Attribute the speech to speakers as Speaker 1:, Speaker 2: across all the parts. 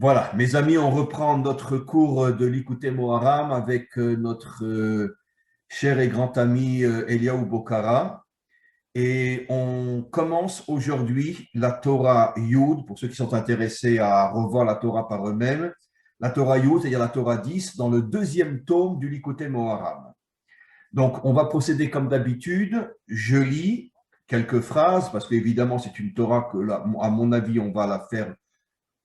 Speaker 1: Voilà, mes amis, on reprend notre cours de l'Ikouté Moharam avec notre cher et grand ami Eliaou Bokhara. Et on commence aujourd'hui la Torah Yud, pour ceux qui sont intéressés à revoir la Torah par eux-mêmes. La Torah Yud, c'est-à-dire la Torah 10, dans le deuxième tome du l'Ikouté Moharam. Donc, on va procéder comme d'habitude. Je lis quelques phrases, parce qu'évidemment, c'est une Torah que, là, à mon avis, on va la faire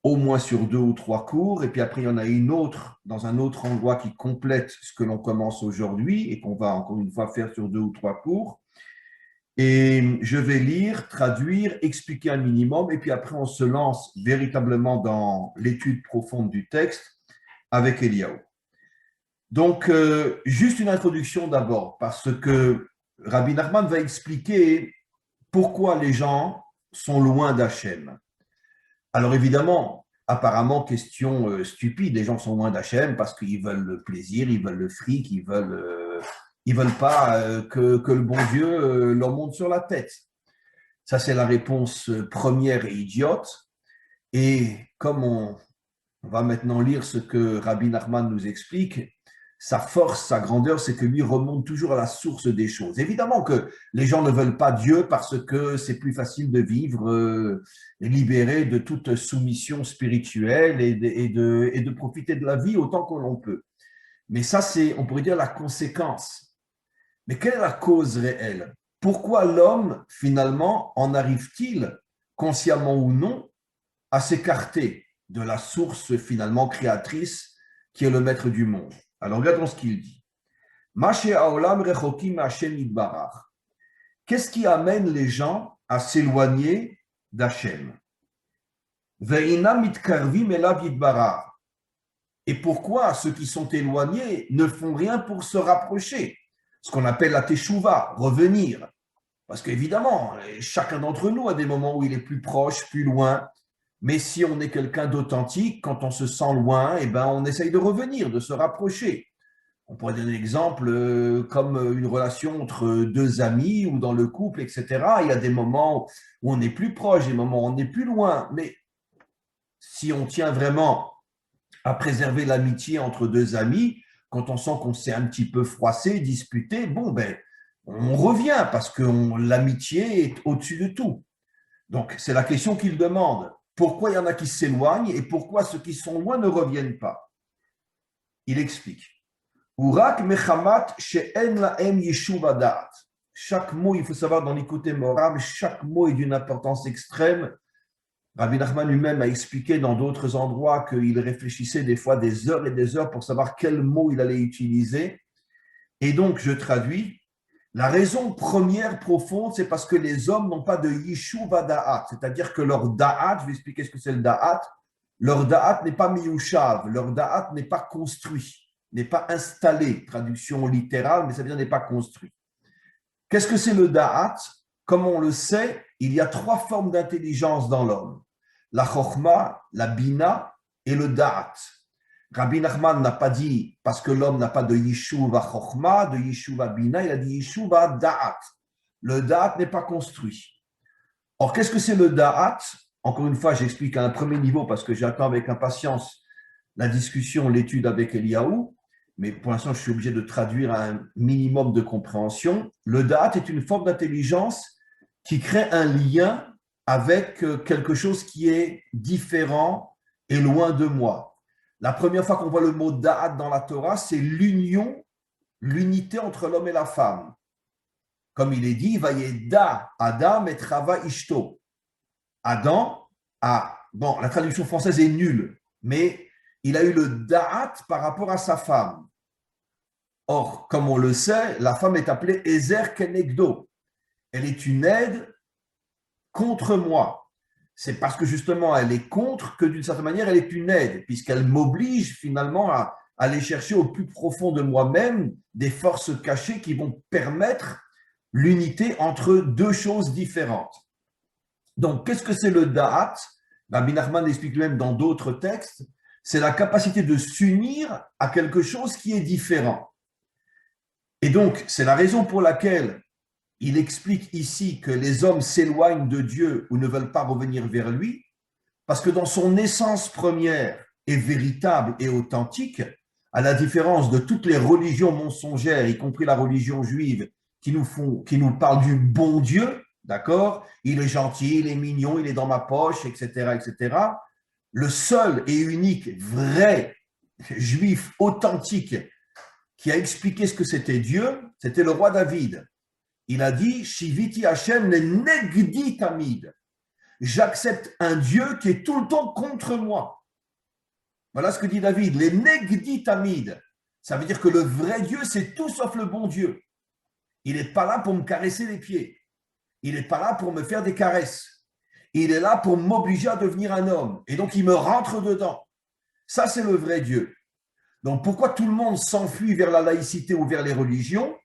Speaker 1: au moins sur 2 ou 3 cours, et puis après, il y en a une autre dans un autre endroit qui complète ce que l'on commence aujourd'hui et qu'on va encore une fois faire sur 2 ou 3 cours. Et je vais lire, traduire, expliquer un minimum, et puis après, on se lance véritablement dans l'étude profonde du texte avec Eliaou. Donc, juste une introduction d'abord, parce que Rabbi Nachman va expliquer pourquoi les gens sont loin d'Hachem. Alors évidemment, apparemment, question stupide, les gens sont loin d'Hachem parce qu'ils veulent le plaisir, ils veulent le fric, ils veulent pas que le bon Dieu leur monte sur la tête. Ça, c'est la réponse première et idiote. Et comme on va maintenant lire ce que Rabbi Nachman nous explique, sa force, sa grandeur, c'est que lui remonte toujours à la source des choses. Évidemment que les gens ne veulent pas Dieu parce que c'est plus facile de vivre libéré de toute soumission spirituelle et de profiter de la vie autant que l'on peut. Mais ça, c'est, on pourrait dire, la conséquence. Mais quelle est la cause réelle? Pourquoi l'homme, finalement, en arrive-t-il, consciemment ou non, à s'écarter de la source, finalement, créatrice qui est le maître du monde? Alors, regardons ce qu'il dit. Qu'est-ce qui amène les gens à s'éloigner d'Hachem? Et pourquoi ceux qui sont éloignés ne font rien pour se rapprocher? Ce qu'on appelle la teshuva, revenir. Parce qu'évidemment, chacun d'entre nous a des moments où il est plus proche, plus loin. Mais si on est quelqu'un d'authentique, quand on se sent loin, eh ben, on essaye de revenir, de se rapprocher. On pourrait donner l'exemple comme une relation entre deux amis ou dans le couple, etc. Il y a des moments où on est plus proche, des moments où on est plus loin. Mais si on tient vraiment à préserver l'amitié entre deux amis, quand on sent qu'on s'est un petit peu froissé, disputé, bon, ben, on revient parce que l'amitié est au-dessus de tout. Donc, c'est la question qu'il demande. Pourquoi il y en a qui s'éloignent et pourquoi ceux qui sont loin ne reviennent pas? Il explique. Chaque mot, il faut savoir dans l'Ikouté Moharam, chaque mot est d'une importance extrême. Rabbi Nachman lui-même a expliqué dans d'autres endroits qu'il réfléchissait des fois des heures et des heures pour savoir quel mot il allait utiliser. Et donc, je traduis. La raison première profonde, c'est parce que les hommes n'ont pas de yishuva da'at, c'est-à-dire que leur da'at, je vais expliquer ce que c'est le da'at, leur da'at n'est pas miyushav, leur da'at n'est pas construit, n'est pas installé, traduction littérale, mais ça veut dire n'est pas construit. Qu'est-ce que c'est le da'at? Comme on le sait, il y a 3 formes d'intelligence dans l'homme. La chokhma, la bina et le da'at. Rabbi Nachman n'a pas dit parce que l'homme n'a pas de yishuva chokhma, de yishuva bina, il a dit yishuva da'at. Le da'at n'est pas construit. Or, qu'est-ce que c'est le da'at? Encore une fois, j'explique à un premier niveau parce que j'attends avec impatience la discussion, l'étude avec Eliaou, mais pour l'instant, je suis obligé de traduire à un minimum de compréhension. Le da'at est une forme d'intelligence qui crée un lien avec quelque chose qui est différent et loin de moi. La première fois qu'on voit le mot da'at dans la Torah, c'est l'union, l'unité entre l'homme et la femme. Comme il est dit, Vayeda Adam et Trava Ishto. Adam bon, la traduction française est nulle, mais il a eu le da'at par rapport à sa femme. Or, comme on le sait, la femme est appelée Ezer Kenegdo. Elle est une aide contre moi. C'est parce que justement elle est contre que d'une certaine manière elle est une aide, puisqu'elle m'oblige finalement à aller chercher au plus profond de moi-même des forces cachées qui vont permettre l'unité entre 2 choses différentes. Donc, qu'est-ce que c'est le da'at? Rabbi Nachman l'explique même dans d'autres textes, c'est la capacité de s'unir à quelque chose qui est différent. Et donc, c'est la raison pour laquelle il explique ici que les hommes s'éloignent de Dieu ou ne veulent pas revenir vers lui, parce que dans son essence première, est véritable et authentique, à la différence de toutes les religions mensongères, y compris la religion juive, qui nous parlent du bon Dieu, d'accord? Il est gentil, il est mignon, il est dans ma poche, etc., etc. Le seul et unique vrai juif authentique qui a expliqué ce que c'était Dieu, c'était le roi David. Il a dit, Shiviti Hashem le negdi tamid. J'accepte un Dieu qui est tout le temps contre moi. Voilà ce que dit David, les negdi tamid. Ça veut dire que le vrai Dieu, c'est tout sauf le bon Dieu. Il n'est pas là pour me caresser les pieds. Il n'est pas là pour me faire des caresses. Il est là pour m'obliger à devenir un homme. Et donc, il me rentre dedans. Ça, c'est le vrai Dieu. Donc, pourquoi tout le monde s'enfuit vers la laïcité ou vers les religions?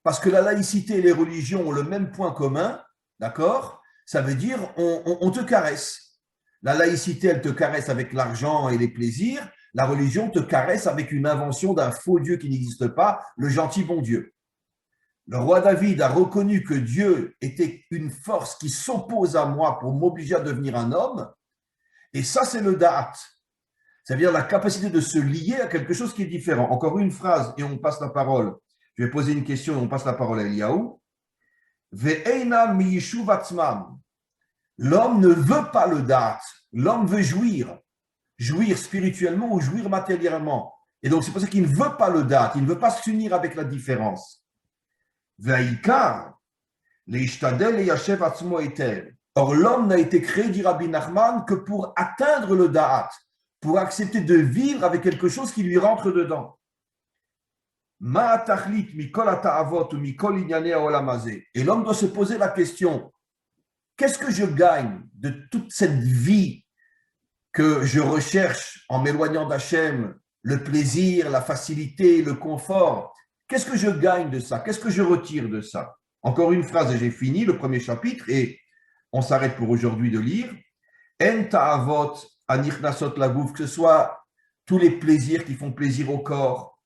Speaker 1: Parce que la laïcité et les religions ont le même point commun, d'accord? Ça veut dire on te caresse. La laïcité, elle te caresse avec l'argent et les plaisirs. La religion te caresse avec une invention d'un faux Dieu qui n'existe pas, le gentil bon Dieu. Le roi David a reconnu que Dieu était une force qui s'oppose à moi pour m'obliger à devenir un homme. Et ça, c'est le da'at. C'est-à-dire la capacité de se lier à quelque chose qui est différent. Encore une phrase et on passe la parole. Je vais poser une question et on passe la parole à Eliaou. Ve'eina miyishuv atzmam. L'homme ne veut pas le da'at. L'homme veut jouir. Jouir spirituellement ou jouir matériellement. Et donc, c'est pour ça qu'il ne veut pas le da'at. Il ne veut pas s'unir avec la différence. Ve'aikar, le'ishtadel le'yashev atzmo etel. Or, l'homme n'a été créé, dit Rabbi Nachman, que pour atteindre le da'at, pour accepter de vivre avec quelque chose qui lui rentre dedans. Et l'homme doit se poser la question, qu'est-ce que je gagne de toute cette vie que je recherche en m'éloignant d'Hachem, le plaisir, la facilité, le confort? Qu'est-ce que je gagne de ça? Qu'est-ce que je retire de ça? Encore une phrase et j'ai fini le premier chapitre et on s'arrête pour aujourd'hui de lire. En ta'avot anichnasot lagouf, que ce soit tous les plaisirs qui font plaisir au corps,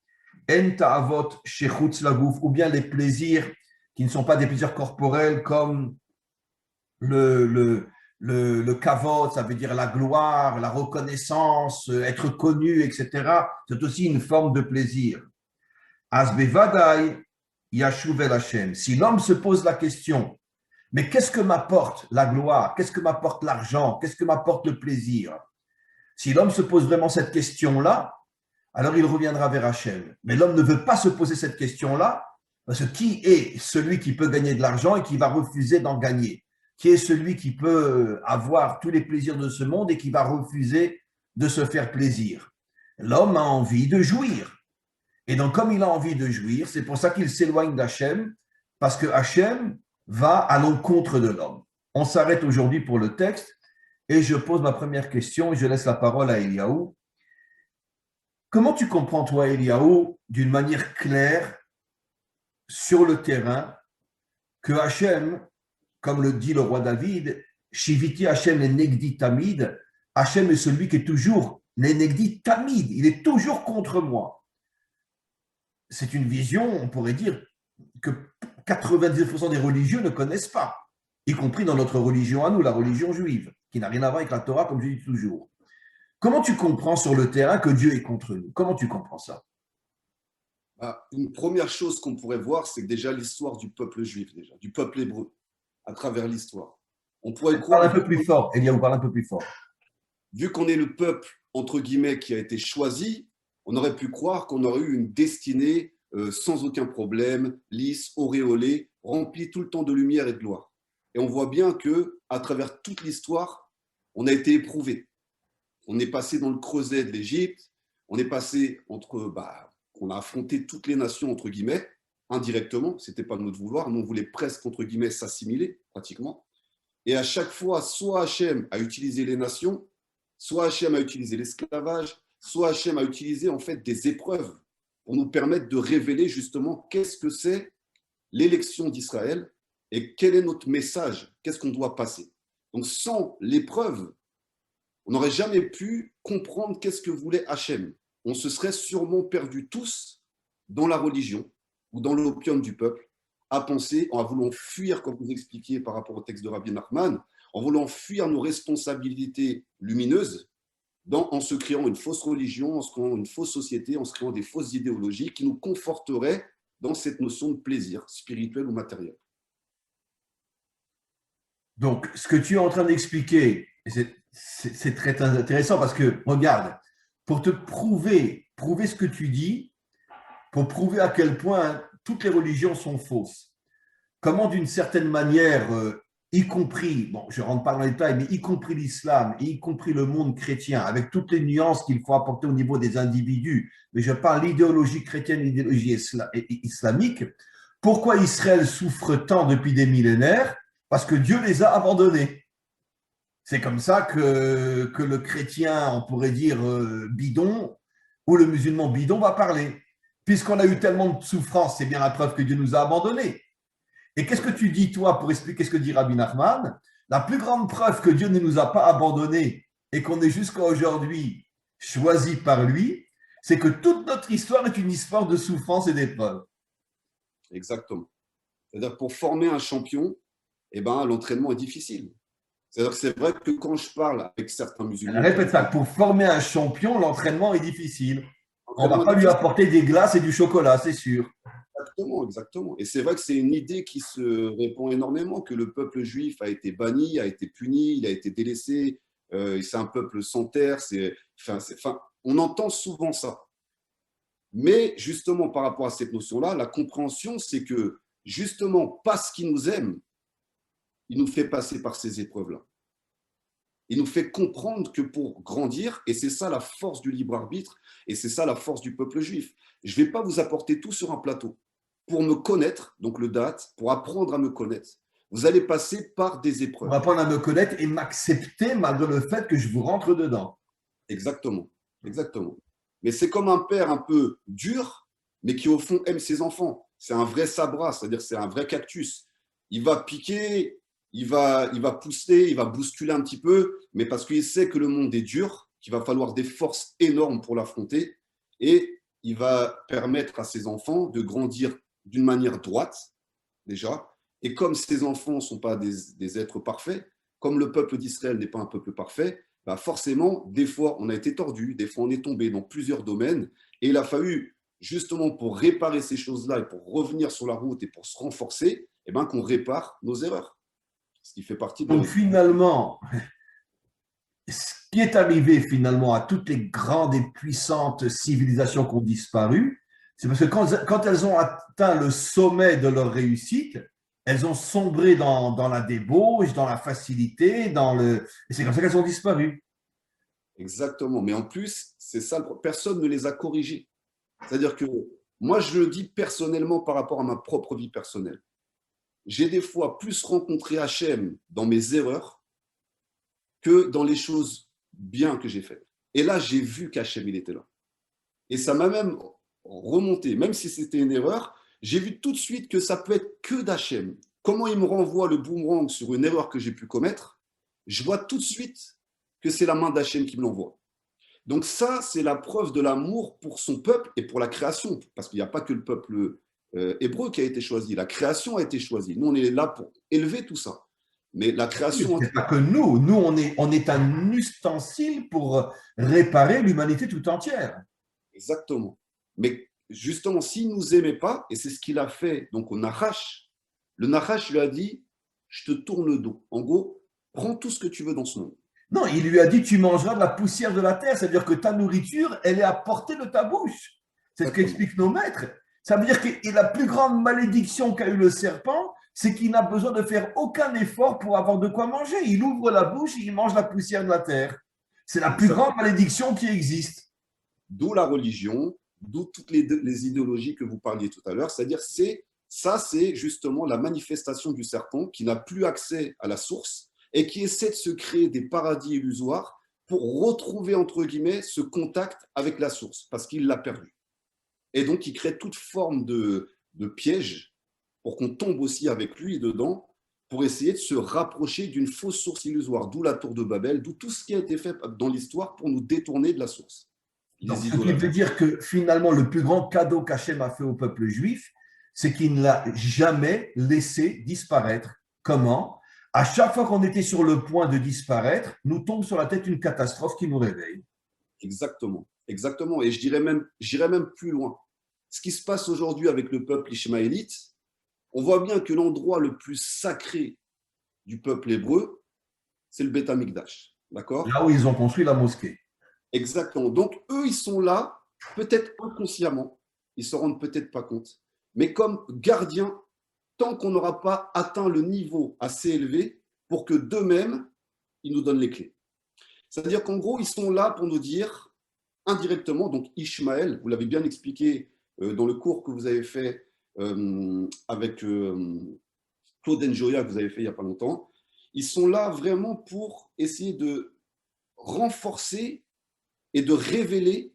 Speaker 1: en ta'avot shechutz lagouf, ou bien les plaisirs qui ne sont pas des plaisirs corporels comme le kavod, ça veut dire la gloire, la reconnaissance, être connu, etc. C'est aussi une forme de plaisir. Asbevadai yashuvel Hashem. Si l'homme se pose la question, mais qu'est-ce que m'apporte la gloire? Qu'est-ce que m'apporte l'argent? Qu'est-ce que m'apporte le plaisir? Si l'homme se pose vraiment cette question-là, alors il reviendra vers Hachem. Mais l'homme ne veut pas se poser cette question-là, parce que qui est celui qui peut gagner de l'argent et qui va refuser d'en gagner? Qui est celui qui peut avoir tous les plaisirs de ce monde et qui va refuser de se faire plaisir? L'homme a envie de jouir. Et donc, comme il a envie de jouir, c'est pour ça qu'il s'éloigne d'Hachem, parce que Hachem va à l'encontre de l'homme. On s'arrête aujourd'hui pour le texte et je pose ma première question et je laisse la parole à Eliaou. Comment tu comprends, toi, Eliaou, d'une manière claire, sur le terrain, que Hachem, comme le dit le roi David, Shiviti Hachem le negdi tamid, Hachem est celui qui est toujours le negdi tamid, il est toujours contre moi. C'est une vision, on pourrait dire, que 90% des religieux ne connaissent pas, y compris dans notre religion à nous, la religion juive, qui n'a rien à voir avec la Torah, comme je dis toujours. Comment tu comprends sur le terrain que Dieu est contre nous? Comment tu comprends ça?
Speaker 2: Une première chose qu'on pourrait voir, c'est déjà l'histoire du peuple juif, déjà, du peuple hébreu, à travers l'histoire. On pourrait
Speaker 1: croire. Parle un peu plus fort, Eliaou, parle un peu plus fort.
Speaker 2: Vu qu'on est le peuple, entre guillemets, qui a été choisi, on aurait pu croire qu'on aurait eu une destinée sans aucun problème, lisse, auréolée, remplie tout le temps de lumière et de gloire. Et on voit bien qu'à travers toute l'histoire, on a été éprouvé. On est passé dans le creuset de l'Égypte, on est passé on a affronté toutes les nations, entre guillemets, indirectement, ce n'était pas de notre vouloir, nous on voulait presque, entre guillemets, s'assimiler, pratiquement. Et à chaque fois, soit Hachem a utilisé les nations, soit Hachem a utilisé l'esclavage, soit Hachem a utilisé en fait des épreuves pour nous permettre de révéler justement qu'est-ce que c'est l'élection d'Israël et quel est notre message, qu'est-ce qu'on doit passer. Donc sans l'épreuve, on n'aurait jamais pu comprendre qu'est-ce que voulait Hachem. On se serait sûrement perdus tous dans la religion ou dans l'opium du peuple, à penser, en voulant fuir, comme vous expliquiez par rapport au texte de Rabbi Nachman, en voulant fuir nos responsabilités lumineuses en se créant une fausse religion, en se créant une fausse société, en se créant des fausses idéologies qui nous conforteraient dans cette notion de plaisir spirituel ou matériel.
Speaker 1: Donc, ce que tu es en train d'expliquer, c'est très intéressant parce que, regarde, pour te prouver ce que tu dis, pour prouver à quel point toutes les religions sont fausses, comment d'une certaine manière, y compris, bon, je ne rentre pas dans les détails, mais y compris l'islam, y compris le monde chrétien, avec toutes les nuances qu'il faut apporter au niveau des individus, mais je parle l'idéologie chrétienne, l'idéologie islamique, pourquoi Israël souffre tant depuis des millénaires? Parce que Dieu les a abandonnés. C'est comme ça que le chrétien, on pourrait dire bidon, ou le musulman bidon va parler. Puisqu'on a eu tellement de souffrances, c'est bien la preuve que Dieu nous a abandonnés. Et qu'est-ce que tu dis, toi, pour expliquer ce que dit Rabbi Nachman? La plus grande preuve que Dieu ne nous a pas abandonnés et qu'on est jusqu'à aujourd'hui choisi par lui, c'est que toute notre histoire est une histoire de souffrance et d'épreuve.
Speaker 2: Exactement. C'est-à-dire pour former un champion, eh ben, l'entraînement est difficile. C'est-à-dire que c'est vrai que quand je parle avec certains musulmans…
Speaker 1: Répète ça, pour former un champion, l'entraînement est difficile. On ne va pas lui apporter des glaces et du chocolat, c'est sûr.
Speaker 2: Exactement, exactement. Et c'est vrai que c'est une idée qui se répand énormément, que le peuple juif a été banni, a été puni, il a été délaissé, c'est un peuple sans terre, on entend souvent ça. Mais justement, par rapport à cette notion-là, la compréhension, c'est que justement, parce qu'il nous aime, il nous fait passer par ces épreuves-là. Il nous fait comprendre que pour grandir, et c'est ça la force du libre arbitre, et c'est ça la force du peuple juif. Je ne vais pas vous apporter tout sur un plateau. Pour me connaître, donc le date, pour apprendre à me connaître, vous allez passer par des épreuves.
Speaker 1: Pour apprendre à me connaître et m'accepter malgré le fait que je vous rentre dedans.
Speaker 2: Exactement, exactement. Mais c'est comme un père un peu dur, mais qui au fond aime ses enfants. C'est un vrai sabra, c'est-à-dire c'est un vrai cactus. Il va piquer, il va pousser, il va bousculer un petit peu, mais parce qu'il sait que le monde est dur, qu'il va falloir des forces énormes pour l'affronter, et il va permettre à ses enfants de grandir d'une manière droite, déjà, et comme ses enfants ne sont pas des êtres parfaits, comme le peuple d'Israël n'est pas un peuple parfait, bah forcément, des fois, on a été tordu, des fois, on est tombé dans plusieurs domaines, et il a fallu, justement, pour réparer ces choses-là, et pour revenir sur la route, et pour se renforcer, eh ben, qu'on répare nos erreurs. Ce qui fait partie de…
Speaker 1: Donc finalement, ce qui est arrivé finalement à toutes les grandes et puissantes civilisations qui ont disparu, c'est parce que quand elles ont atteint le sommet de leur réussite, elles ont sombré dans la débauche, dans la facilité, et c'est comme ça qu'elles ont disparu.
Speaker 2: Exactement. Mais en plus, c'est ça, personne ne les a corrigées. C'est-à-dire que moi, je le dis personnellement par rapport à ma propre vie personnelle. J'ai des fois plus rencontré Hachem dans mes erreurs que dans les choses bien que j'ai faites. Et là, j'ai vu qu'Hachem, il était là. Et ça m'a même remonté, même si c'était une erreur, j'ai vu tout de suite que ça peut être que d'Hachem. Comment il me renvoie le boomerang sur une erreur que j'ai pu commettre, je vois tout de suite que c'est la main d'Hachem qui me l'envoie. Donc ça, c'est la preuve de l'amour pour son peuple et pour la création, parce qu'il n'y a pas que le peuple hébreu qui a été choisi, la création a été choisie. Nous, on est là pour élever tout ça. Mais la création…
Speaker 1: C'est pas que nous on est un ustensile pour réparer l'humanité tout entière.
Speaker 2: Exactement. Mais justement, s'il ne nous aimait pas, et c'est ce qu'il a fait, donc au Nachash, le Nachash lui a dit, je te tourne le dos. En gros, prends tout ce que tu veux dans ce monde.
Speaker 1: Non, il lui a dit, tu mangeras de la poussière de la terre, c'est-à-dire que ta nourriture, elle est à portée de ta bouche. C'est ce qu'expliquent nos maîtres. Ça veut dire que la plus grande malédiction qu'a eu le serpent, c'est qu'il n'a besoin de faire aucun effort pour avoir de quoi manger. Il ouvre la bouche et il mange la poussière de la terre. C'est la plus grande malédiction qui existe.
Speaker 2: D'où la religion, d'où toutes les idéologies que vous parliez tout à l'heure. C'est-à-dire, c'est justement la manifestation du serpent qui n'a plus accès à la source et qui essaie de se créer des paradis illusoires pour retrouver, entre guillemets, ce contact avec la source, parce qu'il l'a perdu. Et donc, il crée toute forme de piège pour qu'on tombe aussi avec lui dedans, pour essayer de se rapprocher d'une fausse source illusoire, d'où la tour de Babel, d'où tout ce qui a été fait dans l'histoire pour nous détourner de la source.
Speaker 1: Donc, ce qui veut dire que finalement, le plus grand cadeau qu'Hachem a fait au peuple juif, c'est qu'il ne l'a jamais laissé disparaître. Comment ? À chaque fois qu'on était sur le point de disparaître, nous tombe sur la tête une catastrophe qui nous réveille.
Speaker 2: Exactement, exactement. Et j'irais même plus loin. Ce qui se passe aujourd'hui avec le peuple ishmaélite, on voit bien que l'endroit le plus sacré du peuple hébreu, c'est le Beth Amikdash. D'accord?
Speaker 1: Là où ils ont construit la mosquée.
Speaker 2: Exactement. Donc, eux, ils sont là, peut-être inconsciemment, ils ne se rendent peut-être pas compte, mais comme gardiens, tant qu'on n'aura pas atteint le niveau assez élevé pour que d'eux-mêmes, ils nous donnent les clés. C'est-à-dire qu'en gros, ils sont là pour nous dire indirectement, donc Ishmaël, vous l'avez bien expliqué dans le cours que vous avez fait avec Claude Njoya, que vous avez fait il n'y a pas longtemps, ils sont là vraiment pour essayer de renforcer et de révéler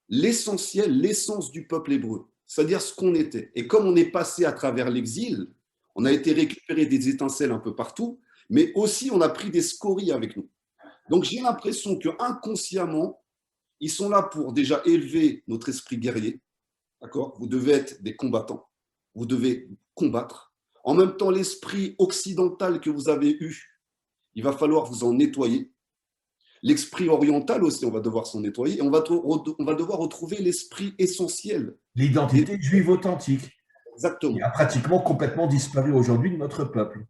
Speaker 2: l'essentiel, l'essence du peuple hébreu, c'est-à-dire ce qu'on était. Et comme on est passé à travers l'exil, on a été récupéré des étincelles un peu partout, mais aussi on a pris des scories avec nous. Donc j'ai l'impression que inconsciemment, ils sont là pour déjà élever notre esprit guerrier. D'accord? Vous devez être des combattants. Vous devez combattre. En même temps, l'esprit occidental que vous avez eu, il va falloir vous en nettoyer. L'esprit oriental aussi, on va devoir s'en nettoyer. Et on va devoir retrouver l'esprit essentiel.
Speaker 1: L'identité juive authentique, qui
Speaker 2: Exactement.
Speaker 1: a pratiquement complètement disparu aujourd'hui de notre peuple.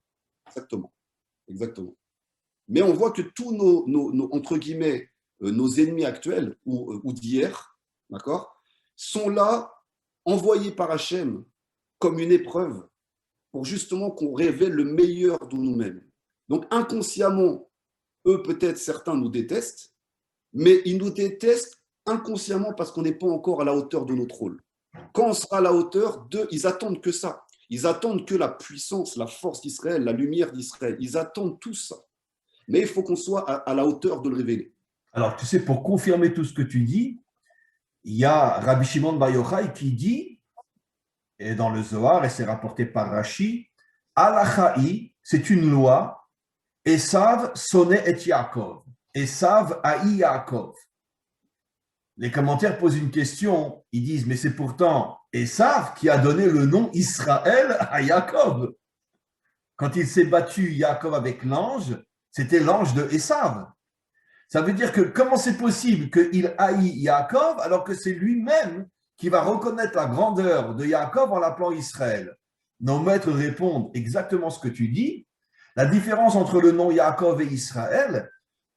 Speaker 2: Exactement. Exactement. Mais on voit que tous nos entre guillemets, nos ennemis actuels ou d'hier, d'accord, sont là, envoyés par Hachem comme une épreuve pour justement qu'on révèle le meilleur de nous-mêmes. Donc inconsciemment, eux, peut-être certains nous détestent, mais ils nous détestent inconsciemment parce qu'on n'est pas encore à la hauteur de notre rôle. Quand on sera à la hauteur d'eux, ils attendent que ça. Ils attendent que la puissance, la force d'Israël, la lumière d'Israël. Ils attendent tout ça. Mais il faut qu'on soit à la hauteur de le révéler.
Speaker 1: Alors, tu sais, pour confirmer tout ce que tu dis, il y a Rabbi Shimon Bar Yochai qui dit, et dans le Zohar, et c'est rapporté par Rashi, Alachaï, c'est une loi, Esav sonnet et Yaakov. Esav haï Yaakov. Les commentaires posent une question, ils disent, mais c'est pourtant Esav qui a donné le nom Israël à Yaakov. Quand il s'est battu Yaakov avec l'ange, c'était l'ange de Esav. Ça veut dire que comment c'est possible qu'il haït Yaakov alors que c'est lui-même qui va reconnaître la grandeur de Yaakov en l'appelant Israël? Nos maîtres répondent exactement ce que tu dis. La différence entre le nom Yaakov et Israël,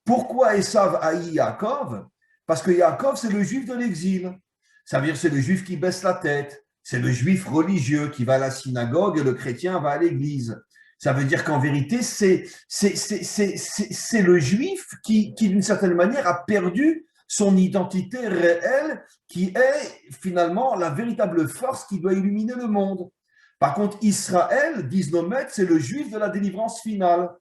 Speaker 1: pourquoi Esav haït Yaakov? Parce que Yaakov, c'est le juif de l'exil. Ça veut dire que c'est le juif qui baisse la tête, c'est le juif religieux qui va à la synagogue et le chrétien va à l'église. Ça veut dire qu'en vérité, c'est le juif qui, d'une certaine manière, a perdu son identité réelle, qui est finalement la véritable force qui doit illuminer le monde. Par contre, Israël, disent nos maîtres, c'est le juif de la délivrance finale.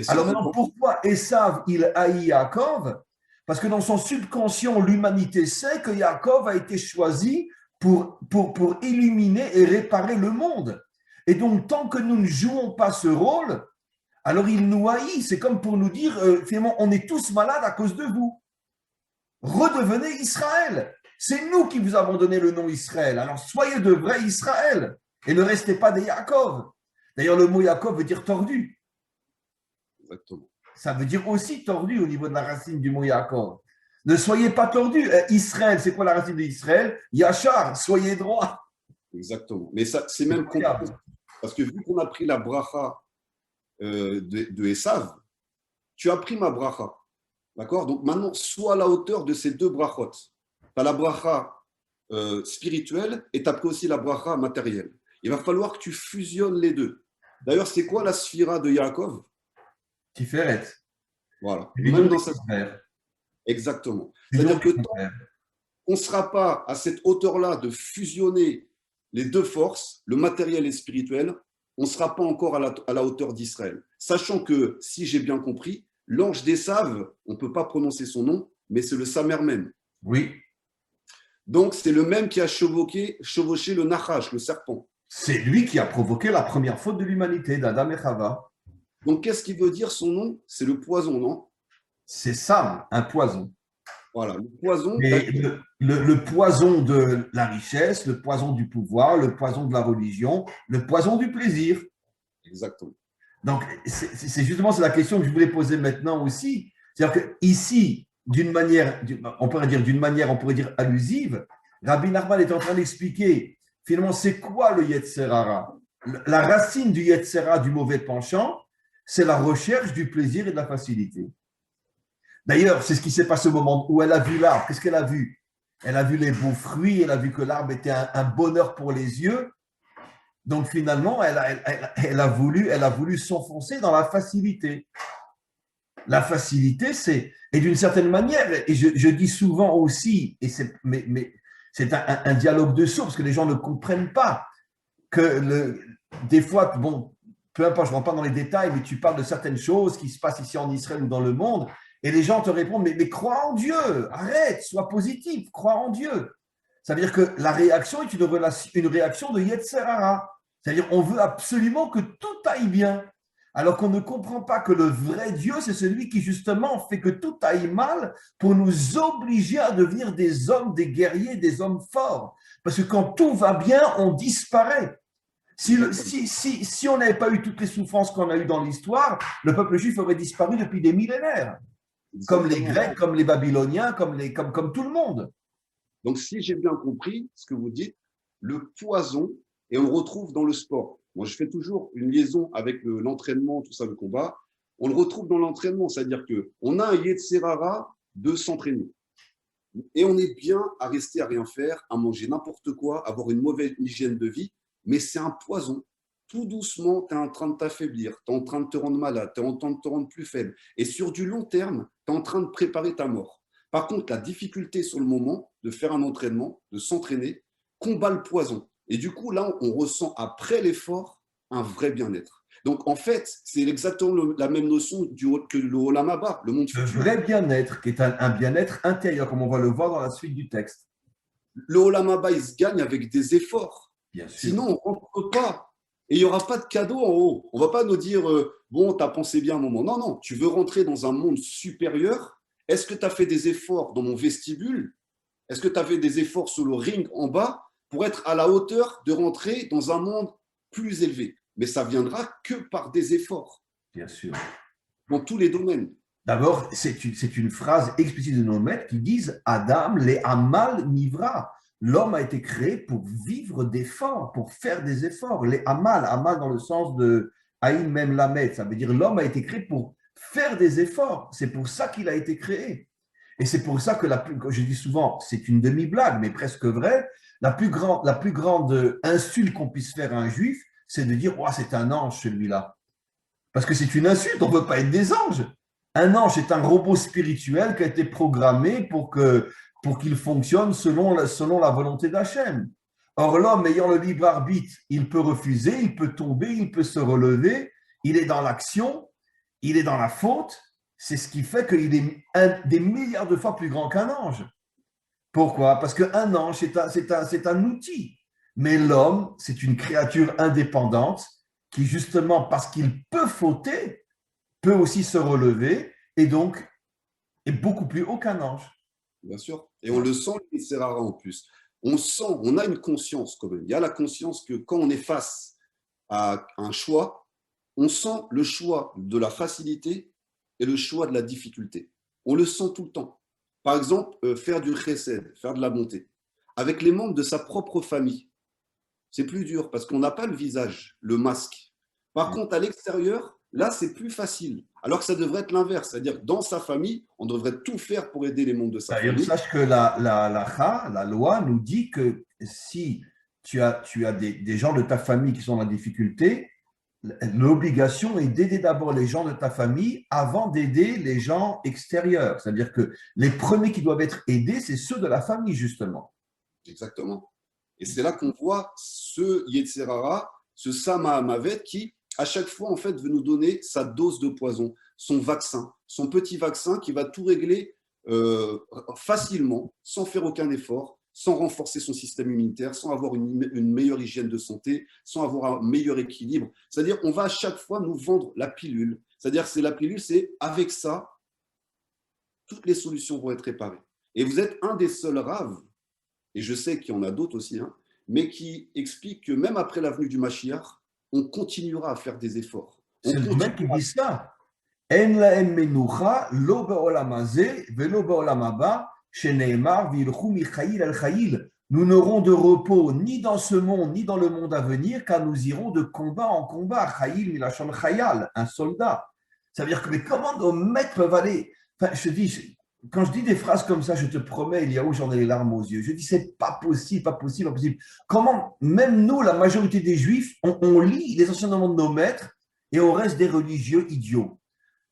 Speaker 1: Alors maintenant, pourquoi Esav, il haït Yaakov? Parce que dans son subconscient, l'humanité sait que Yaakov a été choisi pour illuminer et réparer le monde. Et donc, tant que nous ne jouons pas ce rôle, alors il nous haït. C'est comme pour nous dire, finalement, on est tous malades à cause de vous. Redevenez Israël. C'est nous qui vous avons donné le nom Israël. Alors, soyez de vrais Israël et ne restez pas des Yaakov. D'ailleurs, le mot Yaakov veut dire tordu.
Speaker 2: Exactement.
Speaker 1: Ça veut dire aussi tordu au niveau de la racine du mot Yaakov. Ne soyez pas tordu. Israël, c'est quoi la racine d'Israël? Yachar, soyez droit.
Speaker 2: Exactement. Mais ça, c'est même compliqué. Parce que vu qu'on a pris la bracha de Esav, tu as pris ma bracha. D'accord? Donc maintenant, sois à la hauteur de ces deux brachot. Tu as la bracha spirituelle et tu as pris aussi la bracha matérielle. Il va falloir que tu fusionnes les deux. D'ailleurs, c'est quoi la sphira de Yaakov?
Speaker 1: Tiferet.
Speaker 2: Voilà.
Speaker 1: Même dans cette sphère.
Speaker 2: Exactement. C'est-à-dire que tant qu'on ne sera pas à cette hauteur-là de fusionner les deux forces, le matériel et le spirituel, on ne sera pas encore à la hauteur d'Israël. Sachant que, si j'ai bien compris, l'ange d'Esav, on ne peut pas prononcer son nom, mais c'est le Samer même.
Speaker 1: Oui.
Speaker 2: Donc, c'est le même qui a chevauché le Nachash, le serpent.
Speaker 1: C'est lui qui a provoqué la première faute de l'humanité, d'Adam et Chava.
Speaker 2: Donc, qu'est-ce qui veut dire son nom? C'est le poison, non?
Speaker 1: C'est Sam, un poison.
Speaker 2: Voilà, le poison.
Speaker 1: Mais le poison de la richesse, le poison du pouvoir, le poison de la religion, le poison du plaisir.
Speaker 2: Exactement.
Speaker 1: Donc, c'est justement la question que je voulais poser maintenant aussi. C'est-à-dire qu'ici, on pourrait dire allusive, Rabbi Nachman est en train d'expliquer finalement c'est quoi le Yetzer Hara. La racine du Yetzer Hara, du mauvais penchant, c'est la recherche du plaisir et de la facilité. D'ailleurs, c'est ce qui s'est passé au moment où elle a vu l'arbre. Qu'est-ce qu'elle a vu? Elle a vu les beaux fruits, elle a vu que l'arbre était un bonheur pour les yeux. Donc finalement, elle a voulu s'enfoncer dans la facilité. La facilité, et d'une certaine manière, et je dis souvent aussi, mais c'est un dialogue de sourds, parce que les gens ne comprennent pas que des fois, bon, peu importe, je ne rentre pas dans les détails, mais tu parles de certaines choses qui se passent ici en Israël ou dans le monde, et les gens te répondent, mais crois en Dieu, arrête, sois positif, crois en Dieu. Ça veut dire que la réaction est une réaction de Yetzer Hara. C'est-à-dire on veut absolument que tout aille bien, alors qu'on ne comprend pas que le vrai Dieu, c'est celui qui justement fait que tout aille mal pour nous obliger à devenir des hommes, des guerriers, des hommes forts. Parce que quand tout va bien, on disparaît. Si on n'avait pas eu toutes les souffrances qu'on a eues dans l'histoire, le peuple juif aurait disparu depuis des millénaires. Comme les Grecs, comme les Babyloniens, comme tout le monde.
Speaker 2: Donc, si j'ai bien compris ce que vous dites, le poison, et on le retrouve dans le sport. Moi, je fais toujours une liaison avec l'entraînement, tout ça, le combat. On le retrouve dans l'entraînement, c'est-à-dire qu'on a un Yetzer Hara de s'entraîner. Et on est bien à rester à rien faire, à manger n'importe quoi, avoir une mauvaise hygiène de vie, mais c'est un poison. Tout doucement, tu es en train de t'affaiblir, tu es en train de te rendre malade, tu es en train de te rendre plus faible. Et sur du long terme, tu es en train de préparer ta mort. Par contre, la difficulté sur le moment de faire un entraînement, de s'entraîner, combat le poison. Et du coup, là, on ressent après l'effort un vrai bien-être. Donc, en fait, c'est exactement la même notion que le Olam Haba, le monde futur.
Speaker 1: Le vrai bien-être, qui est un bien-être intérieur, comme on va le voir dans la suite du texte.
Speaker 2: Le Olam Haba, il se gagne avec des efforts.
Speaker 1: Bien sûr.
Speaker 2: Sinon, on ne rentre pas. Et il n'y aura pas de cadeau en haut. On ne va pas nous dire, bon, tu as pensé bien un moment. Non, non, tu veux rentrer dans un monde supérieur. Est-ce que tu as fait des efforts dans mon vestibule? Est-ce que tu as fait des efforts sur le ring en bas pour être à la hauteur de rentrer dans un monde plus élevé? Mais ça viendra que par des efforts.
Speaker 1: Bien sûr.
Speaker 2: Dans tous les domaines.
Speaker 1: D'abord, c'est une phrase explicite de nos maîtres qui disent Adam, les Amal Nivra. L'homme a été créé pour vivre d'efforts, pour faire des efforts. Les Amal, Amal dans le sens de Aïn Mem Lamed, ça veut dire l'homme a été créé pour faire des efforts. C'est pour ça qu'il a été créé. Et c'est pour ça que je dis souvent, c'est une demi-blague, mais presque vrai, la plus grande insulte qu'on puisse faire à un juif, c'est de dire oh, c'est un ange celui-là. Parce que c'est une insulte, on ne veut pas être des anges. Un ange est un robot spirituel qui a été programmé pour qu'il fonctionne selon la volonté d'Hachem. Or, l'homme ayant le libre arbitre, il peut refuser, il peut tomber, il peut se relever, il est dans l'action, il est dans la faute. C'est ce qui fait qu'il est des milliards de fois plus grand qu'un ange. Pourquoi? Parce qu'un ange, c'est un outil. Mais l'homme, c'est une créature indépendante qui, justement, parce qu'il peut fauter, peut aussi se relever et donc est beaucoup plus haut qu'un ange.
Speaker 2: Bien sûr. Et on le sent, le Yetzer Hara en plus. On a une conscience quand même. Il y a la conscience que quand on est face à un choix, on sent le choix de la facilité et le choix de la difficulté. On le sent tout le temps. Par exemple, faire du chesed, faire de la bonté, avec les membres de sa propre famille. C'est plus dur parce qu'on n'a pas le visage, le masque. Par contre, à l'extérieur, là, c'est plus facile. Alors que ça devrait être l'inverse. C'est-à-dire que dans sa famille, on devrait tout faire pour aider les membres de sa famille.
Speaker 1: Sache que la loi nous dit que si tu as des gens de ta famille qui sont en difficulté, l'obligation est d'aider d'abord les gens de ta famille avant d'aider les gens extérieurs. C'est-à-dire que les premiers qui doivent être aidés, c'est ceux de la famille, justement.
Speaker 2: Exactement. Et c'est là qu'on voit ce Yetzer Hara, ce Sama Hamavet qui, à chaque fois, en fait, veut nous donner sa dose de poison, son vaccin, son petit vaccin qui va tout régler facilement, sans faire aucun effort, sans renforcer son système immunitaire, sans avoir une meilleure hygiène de santé, sans avoir un meilleur équilibre. C'est-à-dire qu'on va à chaque fois nous vendre la pilule. C'est-à-dire que la pilule, c'est avec ça, toutes les solutions vont être réparées. Et vous êtes un des seuls raves, et je sais qu'il y en a d'autres aussi, mais qui explique que même après la venue du Mashiach, on continuera à faire des efforts.
Speaker 1: C'est le mec qui dit ça. En lahem menucha, lo be'olam hazeh, velo be'olam haba, sheneemar v'ilchu michayil al chayil. Nous n'aurons de repos ni dans ce monde, ni dans le monde à venir, car nous irons de combat en combat. Chayil milachon chayal, un soldat. Ça veut dire que, mais comment nos maîtres peuvent aller. Enfin, je te dis, quand je dis des phrases comme ça, je te promets, il y a où j'en ai les larmes aux yeux. Je dis, c'est pas possible, pas possible, pas possible. Comment, même nous, la majorité des juifs, on lit les enseignements de nos maîtres et on reste des religieux idiots.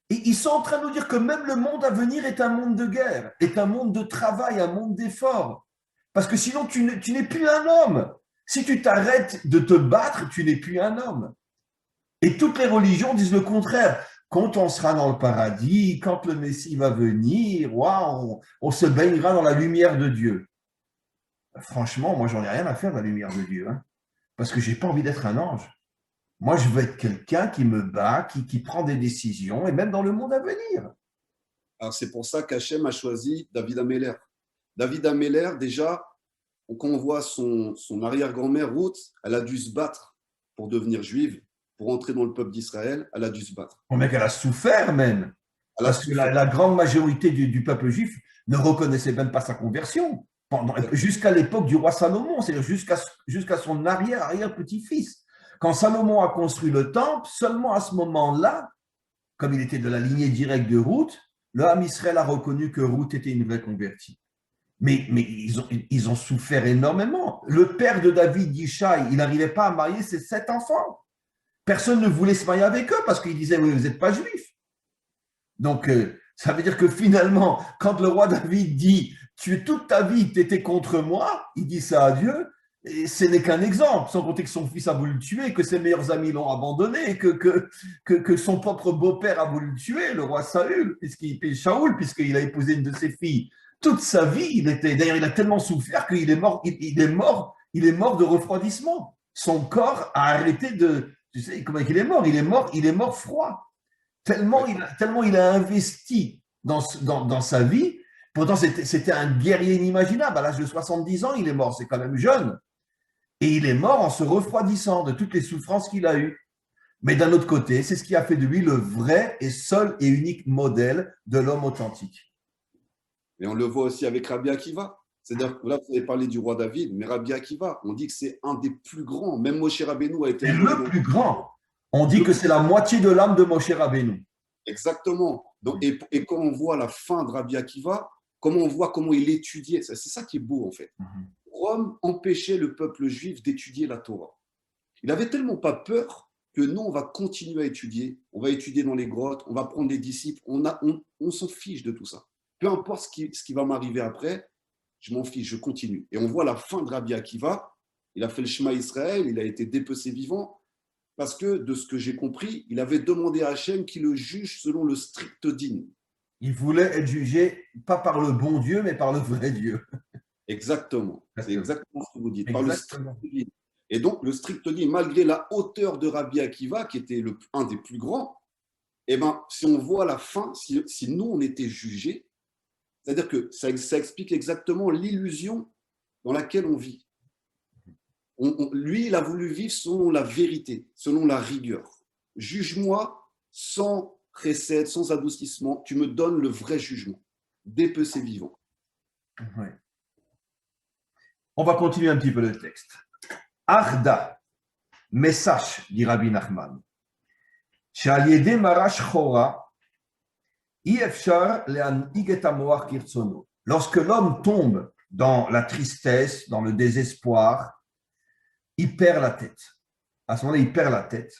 Speaker 1: Et ils sont en train de nous dire que même le monde à venir est un monde de guerre, est un monde de travail, un monde d'effort. Parce que sinon, tu n'es plus un homme. Si tu t'arrêtes de te battre, tu n'es plus un homme. Et toutes les religions disent le contraire. Quand on sera dans le paradis, quand le Messie va venir, on se baignera dans la lumière de Dieu. Franchement, moi, j'en ai rien à faire de la lumière de Dieu, hein, parce que je n'ai pas envie d'être un ange. Moi, je veux être quelqu'un qui me bat, qui prend des décisions, et même dans le monde à venir.
Speaker 2: Alors, c'est pour ça qu'Hachem a choisi David Ameller. David Ameller, déjà, quand on voit son arrière-grand-mère, Ruth, elle a dû se battre pour devenir juive, pour entrer dans le peuple d'Israël, elle a dû se battre.
Speaker 1: Oh, mec, elle a souffert même. Parce que la grande majorité du peuple juif ne reconnaissait même pas sa conversion. Jusqu'à l'époque du roi Salomon, c'est-à-dire jusqu'à son arrière-petit-fils. Quand Salomon a construit le temple, seulement à ce moment-là, comme il était de la lignée directe de Ruth, le Ham Israël a reconnu que Ruth était une vraie convertie. Mais ils ont souffert énormément. Le père de David, Yishai, il n'arrivait pas à marier ses 7 enfants. Personne ne voulait se marier avec eux parce qu'ils disaient, oui, vous n'êtes pas juifs. Donc, ça veut dire que finalement, quand le roi David dit, toute ta vie, tu étais contre moi, il dit ça à Dieu, et ce n'est qu'un exemple, sans compter que son fils a voulu le tuer, que ses meilleurs amis l'ont abandonné, que son propre beau-père a voulu le tuer, le roi Saül, puisqu'il a épousé une de ses filles. Toute sa vie, d'ailleurs, il a tellement souffert qu'il est mort, il est mort de refroidissement. Son corps a arrêté de. Tu sais comment il est mort? Il est mort froid. Tellement il a investi dans sa vie. Pourtant, c'était un guerrier inimaginable. À l'âge de 70 ans, il est mort. C'est quand même jeune. Et il est mort en se refroidissant de toutes les souffrances qu'il a eues. Mais d'un autre côté, c'est ce qui a fait de lui le vrai et seul et unique modèle de l'homme authentique.
Speaker 2: Et on le voit aussi avec Rabbi Akiva. C'est-à-dire, là, vous avez parlé du roi David, mais Rabbi Akiva, on dit que c'est un des plus grands. Même Moshe Rabbeinu a été...
Speaker 1: C'est le plus grand. On dit que c'est la moitié de l'âme de Moshe Rabbeinu.
Speaker 2: Exactement. Donc, et quand on voit la fin de Rabbi Akiva, on voit comment il étudiait. C'est ça qui est beau, en fait. Rome empêchait le peuple juif d'étudier la Torah. Il avait tellement pas peur que nous, on va continuer à étudier. On va étudier dans les grottes, on va prendre des disciples. On s'en fiche de tout ça. Peu importe ce qui va m'arriver après, je m'en fiche, je continue. Et on voit la fin de Rabbi Akiva. Il a fait le Shema Israël, il a été dépecé vivant. Parce que, de ce que j'ai compris, il avait demandé à Hachem qu'il le juge selon le strict din.
Speaker 1: Il voulait être jugé, pas par le bon Dieu, mais par le vrai Dieu.
Speaker 2: Exactement. C'est exactement ce que vous dites. Par le strict din. Et donc, le strict din, malgré la hauteur de Rabbi Akiva, qui était un des plus grands, eh ben, si on voit la fin, si nous, on était jugés, c'est-à-dire que ça explique exactement l'illusion dans laquelle on vit. Lui, il a voulu vivre selon la vérité, selon la rigueur. Juge-moi sans précède, sans adoucissement. Tu me donnes le vrai jugement. Dépecé vivant.
Speaker 1: Oui. On va continuer un petit peu le texte. Arda, mais sache, dit Rabbi Nachman, Shaliede marash chora, ifshar le'anhig et hamoach kirtzono. Lorsque l'homme tombe dans la tristesse, dans le désespoir, il perd la tête. À ce moment-là, il perd la tête.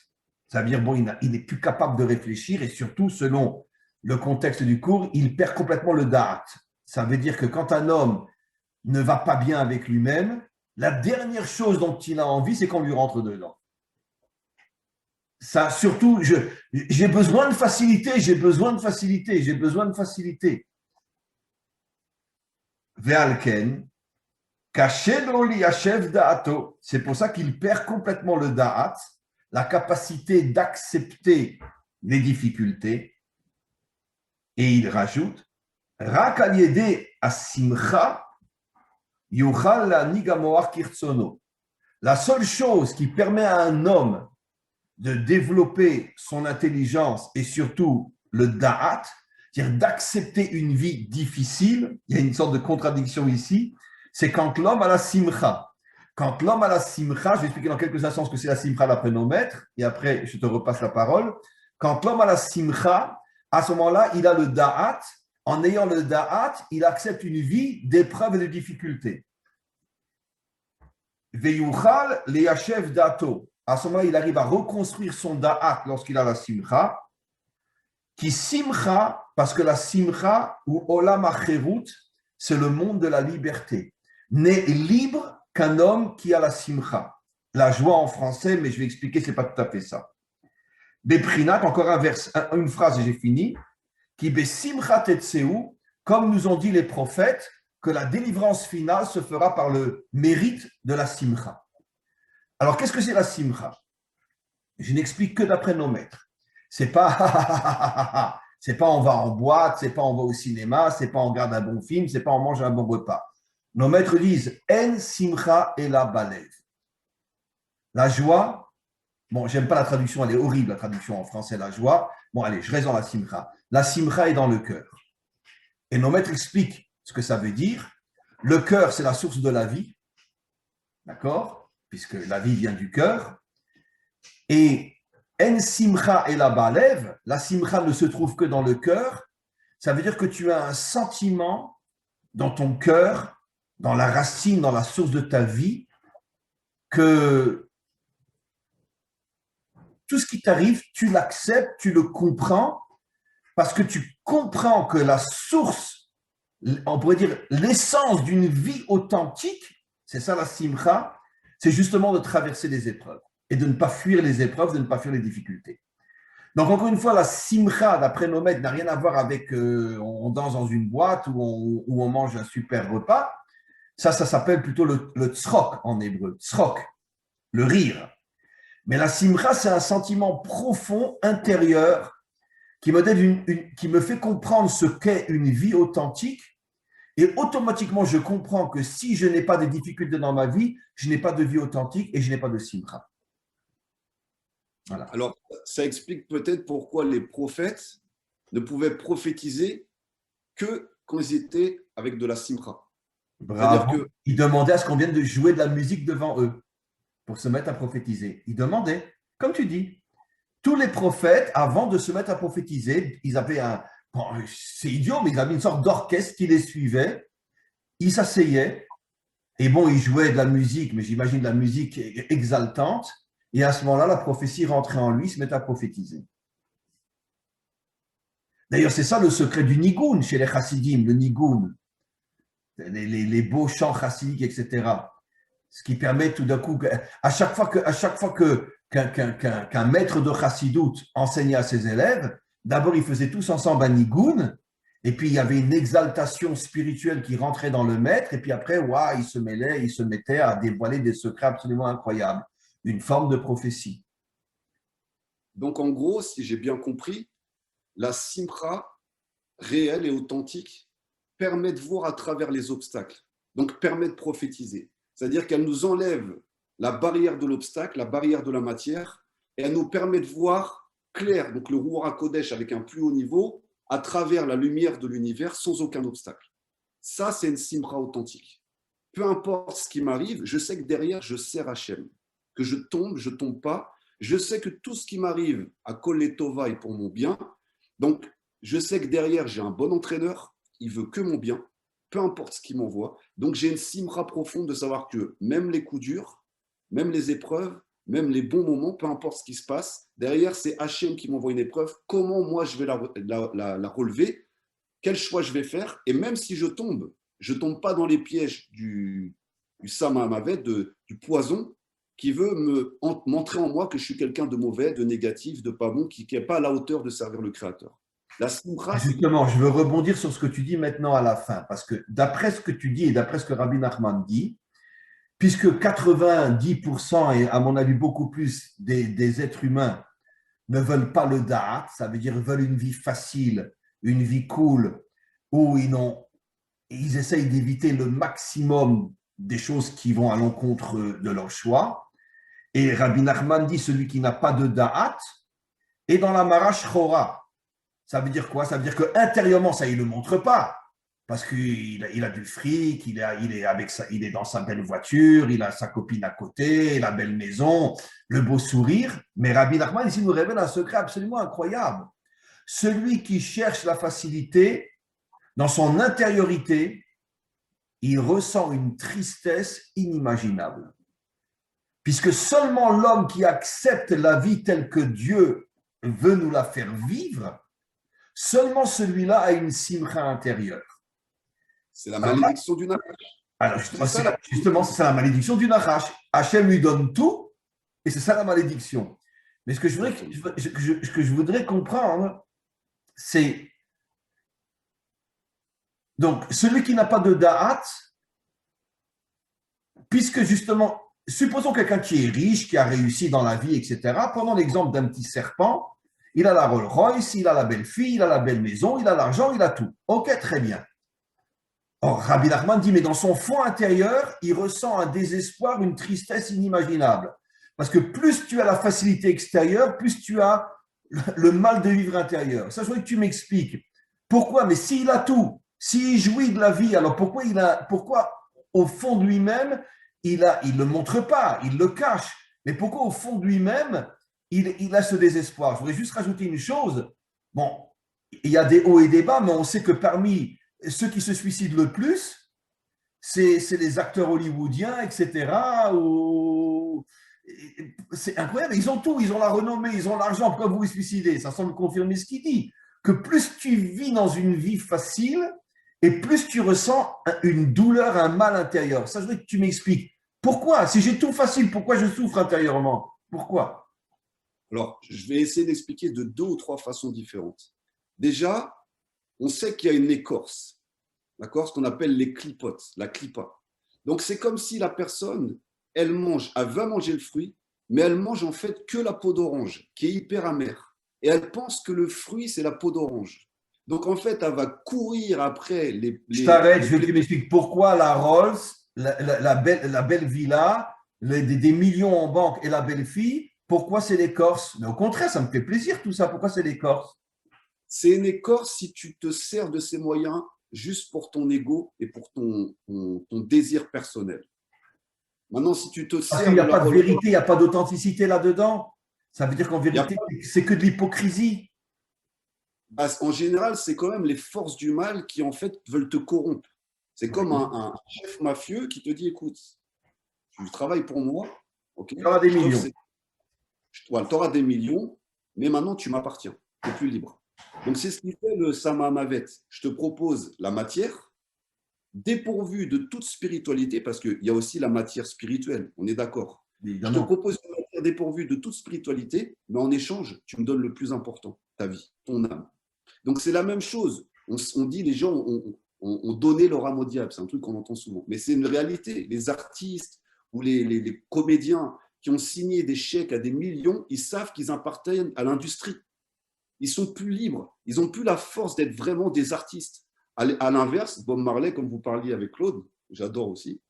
Speaker 1: Ça veut dire, bon, il n'est plus capable de réfléchir et surtout, selon le contexte du cours, il perd complètement le da'at. Ça veut dire que quand un homme ne va pas bien avec lui-même, la dernière chose dont il a envie, c'est qu'on lui rentre dedans. Ça, surtout, j'ai besoin de facilité, j'ai besoin de facilité, j'ai besoin de facilité. Ve'alken, c'est pour ça qu'il perd complètement le da'at, la capacité d'accepter les difficultés. Et il rajoute, Rak al-yede asimcha yuchal la'anig hamoach kirtzono. La seule chose qui permet à un homme de développer son intelligence et surtout le da'at, c'est-à-dire d'accepter une vie difficile. Il y a une sorte de contradiction ici. C'est quand l'homme a la simcha. Quand l'homme a la simcha, je vais expliquer dans quelques instants ce que c'est la simcha d'après nos maîtres, et après je te repasse la parole. Quand l'homme a la simcha, à ce moment-là, il a le da'at. En ayant le da'at, il accepte une vie d'épreuves et de difficultés. Veyuchal leyachev dato. À ce moment-là, il arrive à reconstruire son da'at lorsqu'il a la simcha. Qui simcha, parce que la simcha ou olam acherut, c'est le monde de la liberté. N'est libre qu'un homme qui a la simcha. La joie en français, mais je vais expliquer, ce n'est pas tout à fait ça. Beprinat, encore un vers, une phrase et j'ai fini. Qui besimcha tetseu, comme nous ont dit les prophètes, que la délivrance finale se fera par le mérite de la simcha. Alors, qu'est-ce que c'est la simcha? Je n'explique que d'après nos maîtres. C'est pas on va en boîte, c'est pas on va au cinéma, c'est pas on regarde un bon film, c'est pas on mange un bon repas. Nos maîtres disent en simcha ela balev. La joie, bon, j'aime pas la traduction, elle est horrible la traduction en français, la joie. Bon, allez, je reste dans la simcha. La simcha est dans le cœur. Et nos maîtres expliquent ce que ça veut dire. Le cœur, c'est la source de la vie, d'accord? Puisque la vie vient du cœur. Et en simcha ela balev, la simcha ne se trouve que dans le cœur. Ça veut dire que tu as un sentiment dans ton cœur, dans la racine, dans la source de ta vie, que tout ce qui t'arrive, tu l'acceptes, tu le comprends, parce que tu comprends que la source, on pourrait dire l'essence d'une vie authentique, c'est ça la simcha, c'est justement de traverser les épreuves et de ne pas fuir les épreuves, de ne pas fuir les difficultés. Donc, encore une fois, la simcha, d'après nos maîtres, n'a rien à voir avec on danse dans une boîte ou on mange un super repas. Ça s'appelle plutôt le tzrok en hébreu, tzrok, le rire. Mais la simcha, c'est un sentiment profond, intérieur, qui me fait comprendre ce qu'est une vie authentique. Et automatiquement, je comprends que si je n'ai pas de difficultés dans ma vie, je n'ai pas de vie authentique et je n'ai pas de simcha.
Speaker 2: Voilà. Alors, ça explique peut-être pourquoi les prophètes ne pouvaient prophétiser que quand ils étaient avec de la simcha.
Speaker 1: Bravo. Ils demandaient à ce qu'on vienne de jouer de la musique devant eux pour se mettre à prophétiser. Ils demandaient, comme tu dis. Tous les prophètes, avant de se mettre à prophétiser, ils avaient bon, c'est idiot, mais ils avaient une sorte d'orchestre qui les suivait. Ils s'asseyaient et bon, ils jouaient de la musique, mais j'imagine de la musique exaltante. Et à ce moment-là, la prophétie rentrait en lui, il se mettait à prophétiser. D'ailleurs, c'est ça le secret du nigoun chez les chassidim, le nigoun, les beaux chants chassidiques, etc. Ce qui permet tout d'un coup, à chaque fois qu'un maître de chassidoute enseignait à ses élèves, d'abord ils faisaient tous ensemble un nigoun, et puis il y avait une exaltation spirituelle qui rentrait dans le maître, et puis après, waouh, ils se mettaient à dévoiler des secrets absolument incroyables. Une forme de prophétie.
Speaker 2: Donc, en gros, si j'ai bien compris, la simcha réelle et authentique permet de voir à travers les obstacles, donc permet de prophétiser. C'est-à-dire qu'elle nous enlève la barrière de l'obstacle, la barrière de la matière, et elle nous permet de voir clair, donc le Ruach HaKodesh avec un plus haut niveau, à travers la lumière de l'univers sans aucun obstacle. Ça, c'est une simcha authentique. Peu importe ce qui m'arrive, je sais que derrière, je sers Hachem. Que je tombe pas. Je sais que tout ce qui m'arrive à Kol Tova est pour mon bien. Donc, je sais que derrière, j'ai un bon entraîneur. Il veut que mon bien, peu importe ce qu'il m'envoie. Donc, j'ai une simcha profonde de savoir que même les coups durs, même les épreuves, même les bons moments, peu importe ce qui se passe, derrière, c'est Hachem qui m'envoie une épreuve. Comment moi, je vais la relever? Quel choix je vais faire? Et même si je tombe pas dans les pièges du Sama Amavet, du poison, qui veut montrer en moi que je suis quelqu'un de mauvais, de négatif, de pas bon, qui n'est pas à la hauteur de servir le Créateur. La simcha,
Speaker 1: justement, je veux rebondir sur ce que tu dis maintenant à la fin, parce que d'après ce que tu dis et d'après ce que Rabbi Nachman dit, puisque 90%, et à mon avis beaucoup plus, des êtres humains ne veulent pas le da'at, ça veut dire veulent une vie facile, une vie cool, où ils essayent d'éviter le maximum des choses qui vont à l'encontre de leur choix. Et Rabbi Nachman dit celui qui n'a pas de da'at est dans la mara shchora. Ça veut dire quoi? Ça veut dire qu'intérieurement, ça, il ne le montre pas. Parce qu'il a du fric, il est dans sa belle voiture, il a sa copine à côté, la belle maison, le beau sourire. Mais Rabbi Nachman ici nous révèle un secret absolument incroyable. Celui qui cherche la facilité, dans son intériorité, il ressent une tristesse inimaginable. Puisque seulement l'homme qui accepte la vie telle que Dieu veut nous la faire vivre, seulement celui-là a une simcha intérieure.
Speaker 2: C'est la malédiction du Nachash.
Speaker 1: Alors justement, c'est ça la malédiction du Nachash. Hachem lui donne tout et c'est ça la malédiction. Mais ce que je voudrais comprendre, c'est donc celui qui n'a pas de da'at, puisque justement, supposons quelqu'un qui est riche, qui a réussi dans la vie, etc. Prenons l'exemple d'un petit serpent. Il a la Rolls Royce, il a la belle fille, il a la belle maison, il a l'argent, il a tout. Ok, très bien. Or, Rabbi Nachman dit, mais dans son fond intérieur, il ressent un désespoir, une tristesse inimaginable. Parce que plus tu as la facilité extérieure, plus tu as le mal de vivre intérieur. Ça, je voudrais que tu m'expliques. Pourquoi? Mais s'il a tout, s'il jouit de la vie, alors pourquoi au fond de lui-même, il ne le montre pas, il le cache. Mais pourquoi au fond de lui-même, il a ce désespoir? Je voudrais juste rajouter une chose. Bon, il y a des hauts et des bas, mais on sait que parmi ceux qui se suicident le plus, c'est les acteurs hollywoodiens, etc. C'est incroyable, ils ont tout, ils ont la renommée, ils ont l'argent, pourquoi vous vous suicidez? Ça semble confirmer ce qu'il dit, que plus tu vis dans une vie facile, et plus tu ressens une douleur, un mal intérieur. Ça, je voudrais que tu m'expliques. Pourquoi? Si j'ai tout facile, pourquoi je souffre intérieurement? Pourquoi?
Speaker 2: Alors, je vais essayer d'expliquer de 2 ou 3 façons différentes. Déjà, on sait qu'il y a une écorce, d'accord, ce qu'on appelle les clipotes, la clipa. Donc, c'est comme si la personne, elle va manger le fruit, mais elle mange en fait que la peau d'orange, qui est hyper amère. Et elle pense que le fruit, c'est la peau d'orange. Donc, en fait, elle va courir après
Speaker 1: Je t'arrête, je veux que tu m'expliques pourquoi la Rolls, la belle villa, des millions en banque et la belle fille, pourquoi c'est les Corses? Mais au contraire, ça me fait plaisir tout ça. Pourquoi c'est les Corses?
Speaker 2: C'est une écorce si tu te sers de ces moyens juste pour ton ego et pour ton désir personnel. Maintenant, si tu te
Speaker 1: Parce
Speaker 2: sers
Speaker 1: qu'il n'y
Speaker 2: de
Speaker 1: a
Speaker 2: la
Speaker 1: pas de
Speaker 2: Rolls
Speaker 1: vérité, il n'y a pas d'authenticité là-dedans. Ça veut dire qu'en vérité, c'est que de l'hypocrisie.
Speaker 2: en général, c'est quand même les forces du mal qui, en fait, veulent te corrompre. C'est comme un chef mafieux qui te dit, écoute, tu travailles pour moi, ok,
Speaker 1: Tu auras des millions.
Speaker 2: Tu auras des millions, mais maintenant, tu m'appartiens. Tu n'es plus libre. Donc, c'est ce qui fait le Samamavet. Je te propose la matière, dépourvue de toute spiritualité, parce qu'il y a aussi la matière spirituelle, on est d'accord. Je te propose une matière dépourvue de toute spiritualité, mais en échange, tu me donnes le plus important, ta vie, ton âme. Donc, c'est la même chose. On dit, les gens ont donné leur âme au diable. C'est un truc qu'on entend souvent. Mais c'est une réalité. Les artistes ou les comédiens qui ont signé des chèques à des millions, ils savent qu'ils appartiennent à l'industrie. Ils sont plus libres. Ils n'ont plus la force d'être vraiment des artistes. À l'inverse, Bob Marley, comme vous parliez avec Claude, j'adore aussi,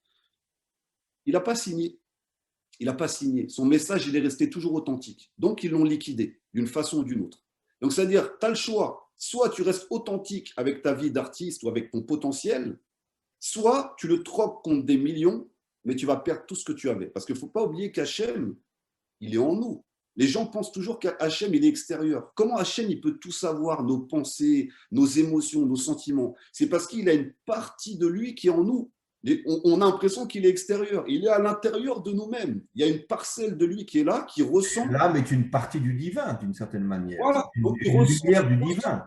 Speaker 2: il n'a pas signé. Il n'a pas signé. Son message, il est resté toujours authentique. Donc, ils l'ont liquidé d'une façon ou d'une autre. Donc, c'est-à-dire, tu as le choix. Soit tu restes authentique avec ta vie d'artiste ou avec ton potentiel, soit tu le troques contre des millions, mais tu vas perdre tout ce que tu avais. Parce qu'il ne faut pas oublier qu'Hachem, il est en nous. Les gens pensent toujours qu'Hachem, il est extérieur. Comment Hachem, il peut tout savoir, nos pensées, nos émotions, nos sentiments? C'est parce qu'il a une partie de lui qui est en nous. On a l'impression qu'il est extérieur. Il est à l'intérieur de nous-mêmes. Il y a une parcelle de lui qui est là, qui ressent.
Speaker 1: L'âme est une partie du divin, d'une certaine manière.
Speaker 2: Voilà. Donc,
Speaker 1: une lumière du divin.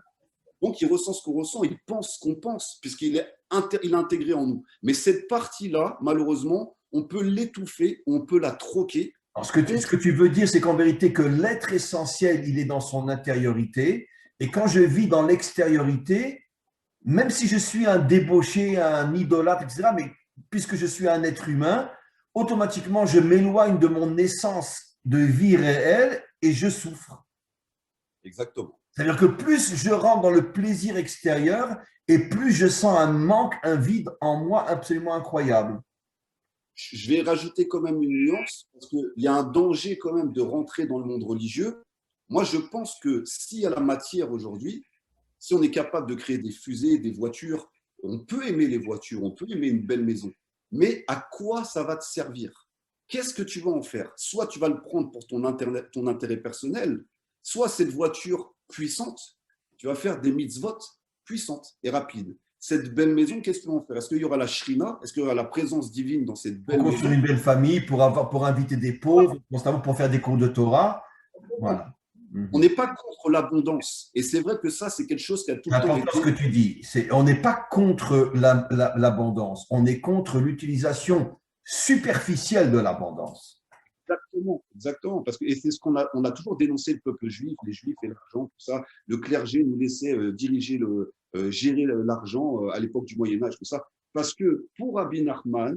Speaker 2: Donc, il ressent ce qu'on ressent, il pense ce qu'on pense, puisqu'il est intégré en nous. Mais cette partie-là, malheureusement, on peut l'étouffer, on peut la troquer.
Speaker 1: Alors, ce que tu veux dire, c'est qu'en vérité, que l'être essentiel, il est dans son intériorité. Et quand je vis dans l'extériorité, même si je suis un débauché, un idolâtre, etc., mais puisque je suis un être humain, automatiquement, je m'éloigne de mon essence de vie réelle et je souffre.
Speaker 2: Exactement.
Speaker 1: C'est-à-dire que plus je rentre dans le plaisir extérieur et plus je sens un manque, un vide en moi absolument incroyable.
Speaker 2: Je vais rajouter quand même une nuance, parce qu'il y a un danger quand même de rentrer dans le monde religieux. Moi, je pense que s'il y a la matière aujourd'hui, Si on est capable de créer des fusées, des voitures, on peut aimer les voitures, on peut aimer une belle maison. Mais à quoi ça va te servir? Qu'est-ce que tu vas en faire? Soit tu vas le prendre pour ton intérêt personnel, soit cette voiture puissante, tu vas faire des mitzvot puissantes et rapides. Cette belle maison, qu'est-ce que tu vas en faire? Est-ce qu'il y aura la shrina? Est-ce qu'il y aura la présence divine dans cette
Speaker 1: Pour
Speaker 2: belle
Speaker 1: construire
Speaker 2: maison?
Speaker 1: une belle famille, pour inviter des pauvres, constamment pour faire des cours de Torah. Voilà.
Speaker 2: On n'est pas contre l'abondance. Et c'est vrai que ça, c'est quelque chose qui a tout
Speaker 1: C'est
Speaker 2: le temps
Speaker 1: important ce
Speaker 2: été.
Speaker 1: que tu dis. On n'est pas contre l'abondance, on est contre l'utilisation superficielle de l'abondance.
Speaker 2: Exactement, exactement. Parce que, et c'est ce on a toujours dénoncé le peuple juif, les juifs et l'argent, tout ça. Le clergé nous laissait gérer l'argent à l'époque du Moyen-Âge, tout ça. Parce que pour Rabbi Nachman,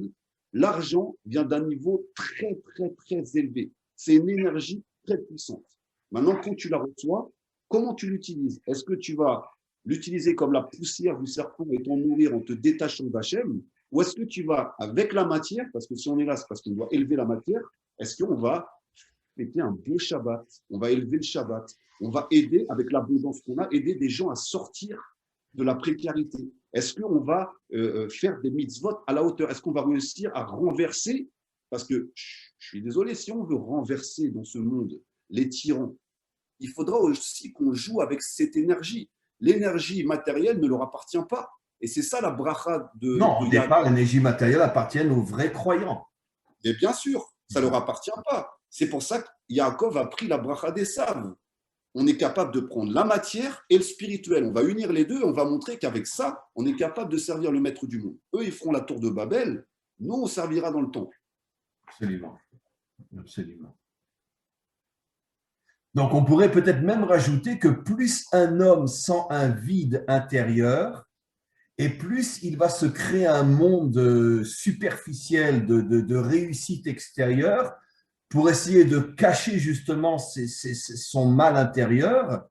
Speaker 2: l'argent vient d'un niveau très, très, très élevé. C'est une énergie très puissante. Maintenant, quand tu la reçois, comment tu l'utilises? Est-ce que tu vas l'utiliser comme la poussière du serpent et t'en nourrir en te détachant d'Hachem? Ou est-ce que tu vas, avec la matière, parce que si on est là, c'est parce qu'on doit élever la matière, est-ce qu'on va fêter un beau Shabbat? On va élever le Shabbat. On va aider, avec l'abondance qu'on a, aider des gens à sortir de la précarité. Est-ce qu'on va faire des mitzvot à la hauteur? Est-ce qu'on va réussir à renverser? Parce que, je suis désolé, si on veut renverser dans ce monde les tyrans, il faudra aussi qu'on joue avec cette énergie. L'énergie matérielle ne leur appartient pas. Et c'est ça la bracha
Speaker 1: Non,
Speaker 2: de
Speaker 1: au départ,
Speaker 2: Yaakov.
Speaker 1: l'énergie matérielle appartient aux vrais croyants.
Speaker 2: Et bien sûr, ça ne leur appartient pas. C'est pour ça que Yaakov a pris la bracha des sables. On est capable de prendre la matière et le spirituel. On va unir les deux et on va montrer qu'avec ça, on est capable de servir le maître du monde. Eux, ils feront la tour de Babel. Nous, on servira dans le temple.
Speaker 1: Absolument. Absolument. Donc, on pourrait peut-être même rajouter que plus un homme sent un vide intérieur, et plus il va se créer un monde superficiel de réussite extérieure pour essayer de cacher justement son mal intérieur.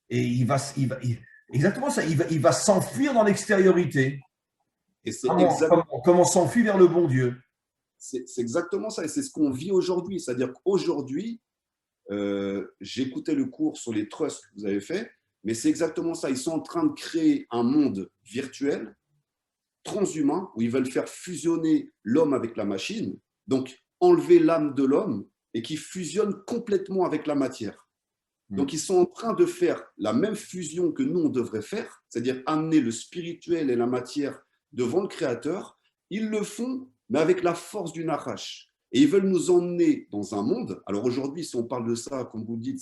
Speaker 1: Et exactement ça, il va s'enfuir dans l'extériorité.
Speaker 2: Et c'est exactement.
Speaker 1: Comme on s'enfuit vers le bon Dieu.
Speaker 2: C'est exactement ça. Et c'est ce qu'on vit aujourd'hui. C'est-à-dire qu'aujourd'hui, j'écoutais le cours sur les trusts que vous avez fait, mais c'est exactement ça. Ils sont en train de créer un monde virtuel, transhumain, où ils veulent faire fusionner l'homme avec la machine, donc enlever l'âme de l'homme et qui fusionne complètement avec la matière. Donc, ils sont en train de faire la même fusion que nous, on devrait faire, c'est-à-dire amener le spirituel et la matière devant le Créateur. Ils le font, mais avec la force du Nachash. Et ils veulent nous emmener dans un monde. Alors aujourd'hui, si on parle de ça, comme vous le dites,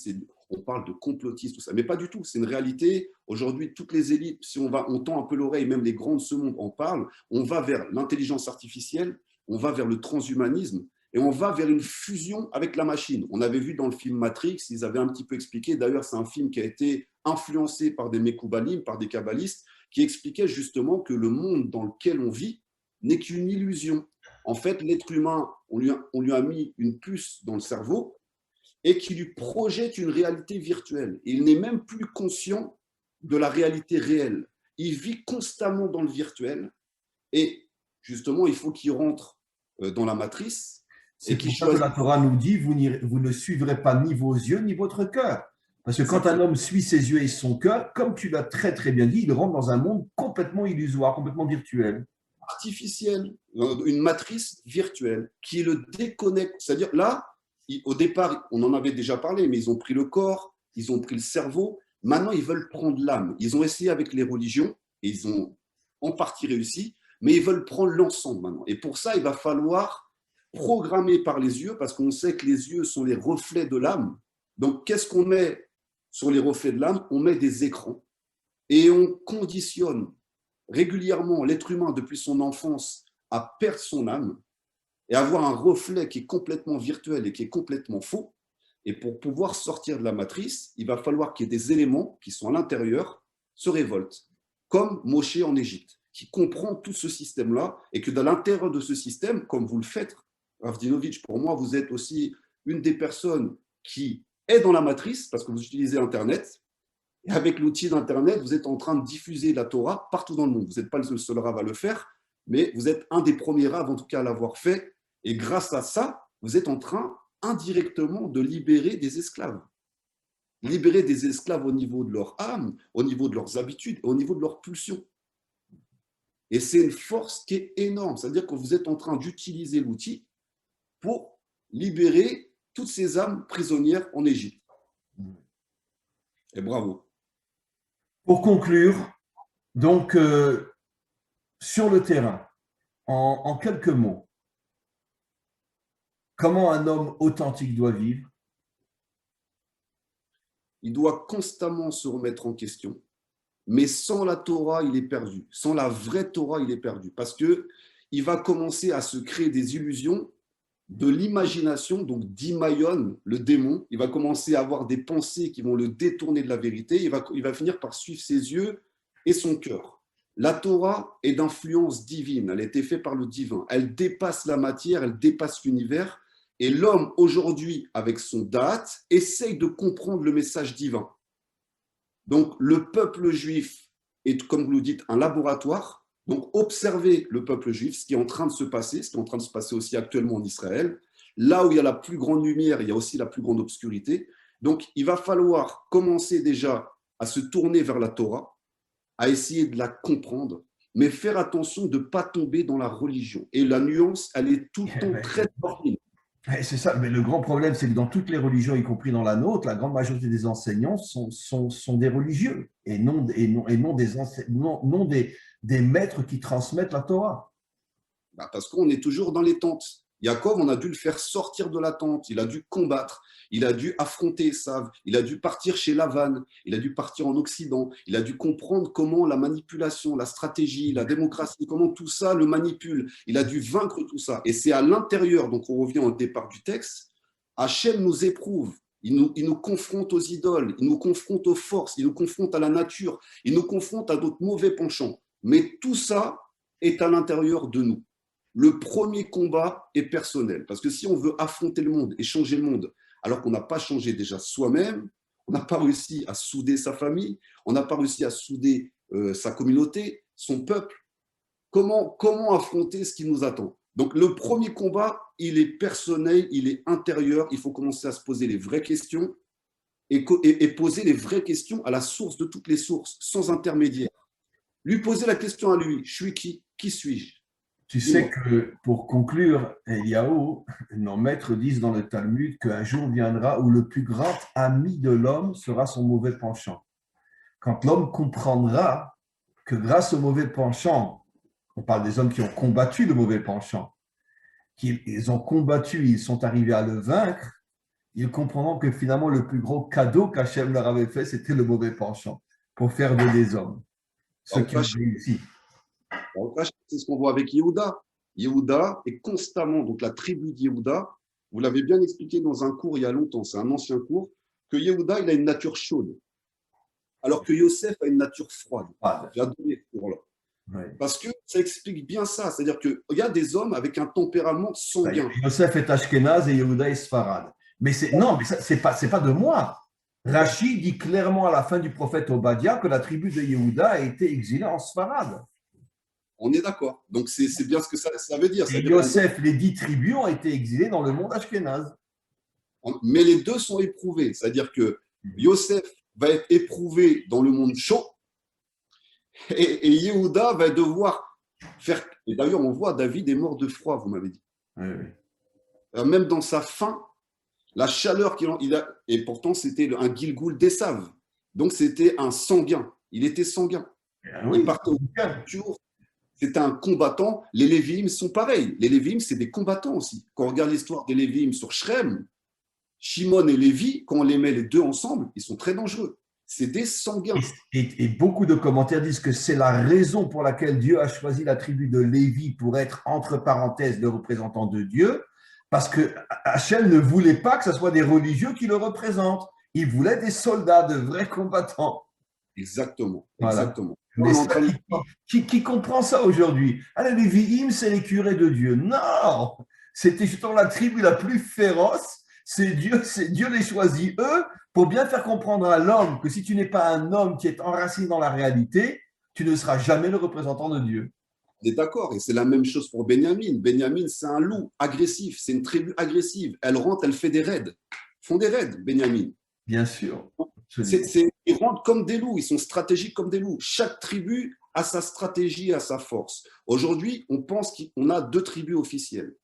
Speaker 2: on parle de complotisme, tout ça. Mais pas du tout, c'est une réalité. Aujourd'hui, toutes les élites, si on tend un peu l'oreille, même les grands de ce monde en parlent, on va vers l'intelligence artificielle, on va vers le transhumanisme, et on va vers une fusion avec la machine. On avait vu dans le film Matrix, ils avaient un petit peu expliqué, d'ailleurs c'est un film qui a été influencé par des Mekoubalim, par des kabbalistes, qui expliquait justement que le monde dans lequel on vit n'est qu'une illusion. En fait, l'être humain, on lui a mis une puce dans le cerveau et qui lui projette une réalité virtuelle. Et il n'est même plus conscient de la réalité réelle. Il vit constamment dans le virtuel et justement, il faut qu'il rentre dans la matrice.
Speaker 1: C'est pour ça que la Torah nous dit, vous ne suivrez pas ni vos yeux ni votre cœur. Parce que quand un homme suit ses yeux et son cœur, comme tu l'as très très bien dit, il rentre dans un monde complètement illusoire, complètement virtuel.
Speaker 2: Artificielle, une matrice virtuelle qui le déconnecte. C'est-à-dire là, au départ, on en avait déjà parlé, mais ils ont pris le corps, ils ont pris le cerveau. Maintenant, ils veulent prendre l'âme. Ils ont essayé avec les religions et ils ont en partie réussi, mais ils veulent prendre l'ensemble maintenant. Et pour ça, il va falloir programmer par les yeux, parce qu'on sait que les yeux sont les reflets de l'âme. Donc, qu'est-ce qu'on met sur les reflets de l'âme? On met des écrans et on conditionne régulièrement l'être humain depuis son enfance à perdre son âme et avoir un reflet qui est complètement virtuel et qui est complètement faux. Et pour pouvoir sortir de la matrice, il va falloir qu'il y ait des éléments qui sont à l'intérieur se révoltent, comme Moshe en Égypte, qui comprend tout ce système-là et que dans l'intérieur de ce système, comme vous le faites, Ravdinovitch, pour moi, vous êtes aussi une des personnes qui est dans la matrice parce que vous utilisez Internet. Et avec l'outil d'Internet, vous êtes en train de diffuser la Torah partout dans le monde. Vous n'êtes pas le seul Rav à le faire, mais vous êtes un des premiers Rav, en tout cas, à l'avoir fait. Et grâce à ça, vous êtes en train indirectement de libérer des esclaves. libérer des esclaves au niveau de leur âme, au niveau de leurs habitudes, au niveau de leurs pulsions. Et c'est une force qui est énorme. C'est-à-dire que vous êtes en train d'utiliser l'outil pour libérer toutes ces âmes prisonnières en Égypte. Et bravo.
Speaker 1: Pour conclure, donc, sur le terrain, en quelques mots, comment un homme authentique doit vivre?
Speaker 2: Il doit constamment se remettre en question. Mais sans la Torah, il est perdu. Sans la vraie Torah, il est perdu. Parce qu'il va commencer à se créer des illusions de l'imagination, donc d'Imayon, le démon. Il va commencer à avoir des pensées qui vont le détourner de la vérité. Il va finir par suivre ses yeux et son cœur. La Torah est d'influence divine. Elle a été faite par le divin. Elle dépasse la matière, elle dépasse l'univers. Et l'homme, aujourd'hui, avec son date, essaye de comprendre le message divin. Donc, le peuple juif est, comme vous le dites, un laboratoire. Donc, observez le peuple juif, ce qui est en train de se passer, ce qui est en train de se passer aussi actuellement en Israël. Là où il y a la plus grande lumière, il y a aussi la plus grande obscurité. Donc, il va falloir commencer déjà à se tourner vers la Torah, à essayer de la comprendre, mais faire attention de ne pas tomber dans la religion. Et la nuance, elle est tout le temps très fine.
Speaker 1: C'est ça, mais le grand problème, c'est que dans toutes les religions, y compris dans la nôtre, la grande majorité des enseignants sont des religieux et non des maîtres qui transmettent la Torah.
Speaker 2: Parce qu'on est toujours dans les tentes. Yaakov, on a dû le faire sortir de la tente, il a dû combattre, il a dû affronter Esav, il a dû partir chez Lavan, il a dû partir en Occident, il a dû comprendre comment la manipulation, la stratégie, la démocratie, comment tout ça le manipule. Il a dû vaincre tout ça. Et c'est à l'intérieur, donc on revient au départ du texte, Hachem nous éprouve, il nous confronte aux idoles, il nous confronte aux forces, il nous confronte à la nature, il nous confronte à d'autres mauvais penchants. Mais tout ça est à l'intérieur de nous. Le premier combat est personnel. Parce que si on veut affronter le monde et changer le monde, alors qu'on n'a pas changé déjà soi-même, on n'a pas réussi à souder sa famille, on n'a pas réussi à souder sa communauté, son peuple, comment affronter ce qui nous attend? Donc le premier combat, il est personnel, il est intérieur, il faut commencer à se poser les vraies questions et poser les vraies questions à la source de toutes les sources, sans intermédiaire. Lui poser la question à lui, je suis qui? Qui suis-je?
Speaker 1: Tu sais que, pour conclure, Eliaou, nos maîtres disent dans le Talmud qu'un jour viendra où le plus grand ami de l'homme sera son mauvais penchant. Quand l'homme comprendra que grâce au mauvais penchant, on parle des hommes qui ont combattu le mauvais penchant, qu'ils ont combattu, ils sont arrivés à le vaincre, ils comprendront que finalement le plus gros cadeau qu'Hachem leur avait fait, c'était le mauvais penchant pour faire des hommes. Ceux qui ont réussi.
Speaker 2: C'est ce qu'on voit avec Yehuda. Yehuda est constamment, donc la tribu de Yehuda, vous l'avez bien expliqué dans un cours il y a longtemps, c'est un ancien cours, que Yehuda, il a une nature chaude, alors que Yosef a une nature froide. J'ai adoré ce cours-là. Ouais. Parce que ça explique bien ça, c'est-à-dire qu'il y a des hommes avec un tempérament sanguin.
Speaker 1: Yosef est Ashkenaz et Yehuda est Sfarad. Mais non, mais c'est pas de moi. Rashi dit clairement à la fin du prophète Obadiah que la tribu de Yehuda a été exilée en Sfarad.
Speaker 2: On est d'accord. Donc, c'est bien ce que ça veut dire.
Speaker 1: Et Yosef, les 10 tribus ont été exilées dans le monde ashkénaze.
Speaker 2: Mais les deux sont éprouvés. C'est-à-dire que Yosef va être éprouvé dans le monde chaud et Yehuda va devoir faire… Et d'ailleurs, on voit David est mort de froid, vous m'avez dit.
Speaker 1: Oui, oui.
Speaker 2: Même dans sa faim, la chaleur qu'il a… Et pourtant, c'était un Gilgoul d'Esav. Donc, c'était un sanguin. Il était sanguin.
Speaker 1: Oui,
Speaker 2: il partait au jour. C'était un combattant. Les Lévi'im sont pareils. Les Lévi'im, c'est des combattants aussi. Quand on regarde l'histoire des Lévi'im sur Shrem, Shimon et Lévi, quand on les met les deux ensemble, ils sont très dangereux. C'est des sanguins.
Speaker 1: Et beaucoup de commentaires disent que c'est la raison pour laquelle Dieu a choisi la tribu de Lévi pour être, entre parenthèses, le représentant de Dieu, parce que Hachem ne voulait pas que ce soit des religieux qui le représentent. Il voulait des soldats, de vrais combattants.
Speaker 2: Exactement.
Speaker 1: Voilà.
Speaker 2: Exactement.
Speaker 1: Mais qui comprend ça aujourd'hui? Les Lévi'im, c'est les curés de Dieu. Non, c'était justement la tribu la plus féroce. C'est Dieu les choisit, eux, pour bien faire comprendre à l'homme que si tu n'es pas un homme qui est enraciné dans la réalité, tu ne seras jamais le représentant de Dieu.
Speaker 2: On est d'accord, et c'est la même chose pour Benjamin. Benjamin, c'est un loup agressif, c'est une tribu agressive. Elle rentre, elle fait des raids. Ils font des raids, Benjamin.
Speaker 1: Bien sûr. Absolument.
Speaker 2: Ils rentrent comme des loups, ils sont stratégiques comme des loups. Chaque tribu a sa stratégie, a sa force. Aujourd'hui, on pense qu'on a 2 tribus officielles.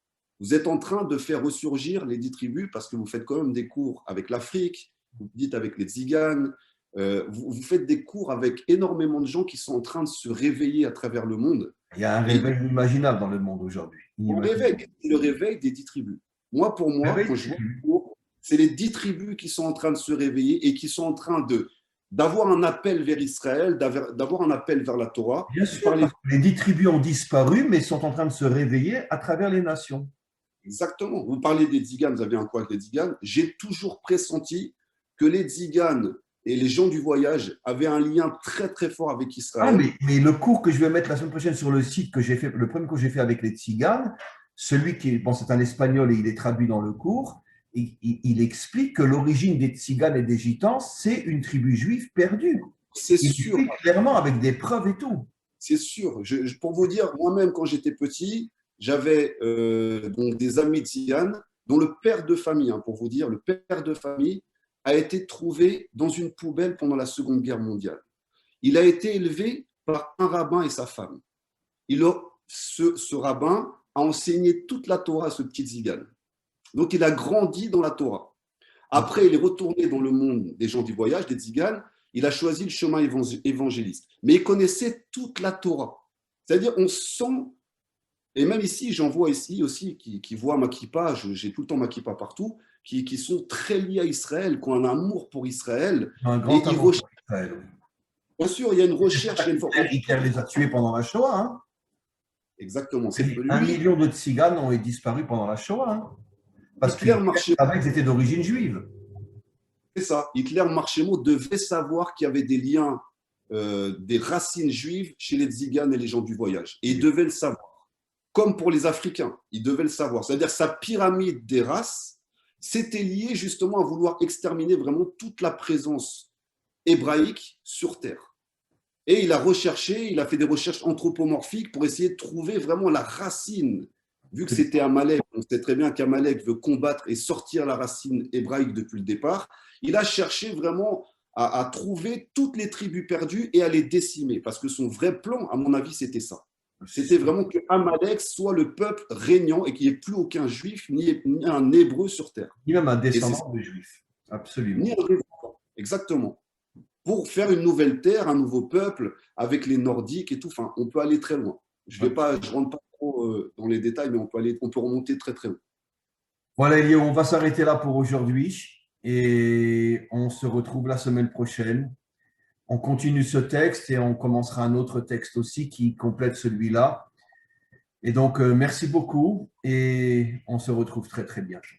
Speaker 2: Vous êtes en train de faire ressurgir les 10 tribus parce que vous faites quand même des cours avec l'Afrique, vous dites avec les Tziganes, vous faites des cours avec énormément de gens qui sont en train de se réveiller à travers le monde.
Speaker 1: Il y a un réveil inimaginable dans le monde aujourd'hui.
Speaker 2: Le réveil des 10 tribus. Moi, pour moi, quand je vois le cours, c'est les 10 tribus qui sont en train de se réveiller et qui sont en train d'avoir un appel vers Israël, d'avoir un appel vers la Torah.
Speaker 1: Bien sûr, les 10 tribus ont disparu, mais sont en train de se réveiller à travers les nations.
Speaker 2: Exactement. Vous parlez des Tziganes, vous avez un quoi avec les Tziganes. J'ai toujours pressenti que les Tziganes et les gens du voyage avaient un lien très très fort avec Israël.
Speaker 1: Mais le cours que je vais mettre la semaine prochaine sur le site que j'ai fait, le premier cours que j'ai fait avec les Tziganes, celui qui est, bon, c'est un espagnol et il est traduit dans le cours, il explique que l'origine des Tziganes et des Gitans, c'est une tribu juive perdue.
Speaker 2: C'est sûr.
Speaker 1: Il explique clairement avec des preuves et tout.
Speaker 2: C'est sûr. Pour vous dire, moi-même, quand j'étais petit, j'avais donc des amis tziganes dont le père de famille, pour vous dire, le père de famille a été trouvé dans une poubelle pendant la Seconde Guerre mondiale. Il a été élevé par un rabbin et sa femme. Ce rabbin a enseigné toute la Torah à ce petit tzigane. Donc, il a grandi dans la Torah. Après, il est retourné dans le monde des gens du voyage, des tziganes. Il a choisi le chemin évangéliste. Mais il connaissait toute la Torah. C'est-à-dire, on sent, et même ici, j'en vois ici aussi qui voient ma kippa, j'ai tout le temps ma kippa partout, qui sont très liés à Israël, qui ont un amour pour Israël.
Speaker 1: Un grand amour pour Israël.
Speaker 2: Bien sûr, il y a une recherche.
Speaker 1: Hitler les a tués pendant la Shoah. Hein.
Speaker 2: Exactement.
Speaker 1: 1 million de Tziganes ont disparu pendant la Shoah. Hein. Parce qu'ils étaient d'origine juive.
Speaker 2: C'est ça. Hitler Marchemo devait savoir qu'il y avait des liens, des racines juives chez les Tziganes et les gens du voyage. Et il devait le savoir. Comme pour les Africains, il devait le savoir. C'est-à-dire sa pyramide des races, c'était lié justement à vouloir exterminer vraiment toute la présence hébraïque sur Terre. Et il a recherché, il a fait des recherches anthropomorphiques pour essayer de trouver vraiment la racine. Vu que c'était Amalek, on sait très bien qu'Amalek veut combattre et sortir la racine hébraïque depuis le départ. Il a cherché vraiment à trouver toutes les tribus perdues et à les décimer. Parce que son vrai plan, à mon avis, c'était ça. C'était vraiment que Amalek soit le peuple régnant et qu'il n'y ait plus aucun juif ni un hébreu sur terre.
Speaker 1: Ni même un descendant de juif. Absolument.
Speaker 2: Ni un descendant. Exactement. Pour faire une nouvelle terre, un nouveau peuple, avec les Nordiques et tout. Enfin, on peut aller très loin. Je ne rentre pas trop dans les détails, mais on peut remonter très très haut.
Speaker 1: Voilà, Elio, on va s'arrêter là pour aujourd'hui et on se retrouve la semaine prochaine. On continue ce texte et on commencera un autre texte aussi qui complète celui-là. Et donc, merci beaucoup et on se retrouve très très bientôt.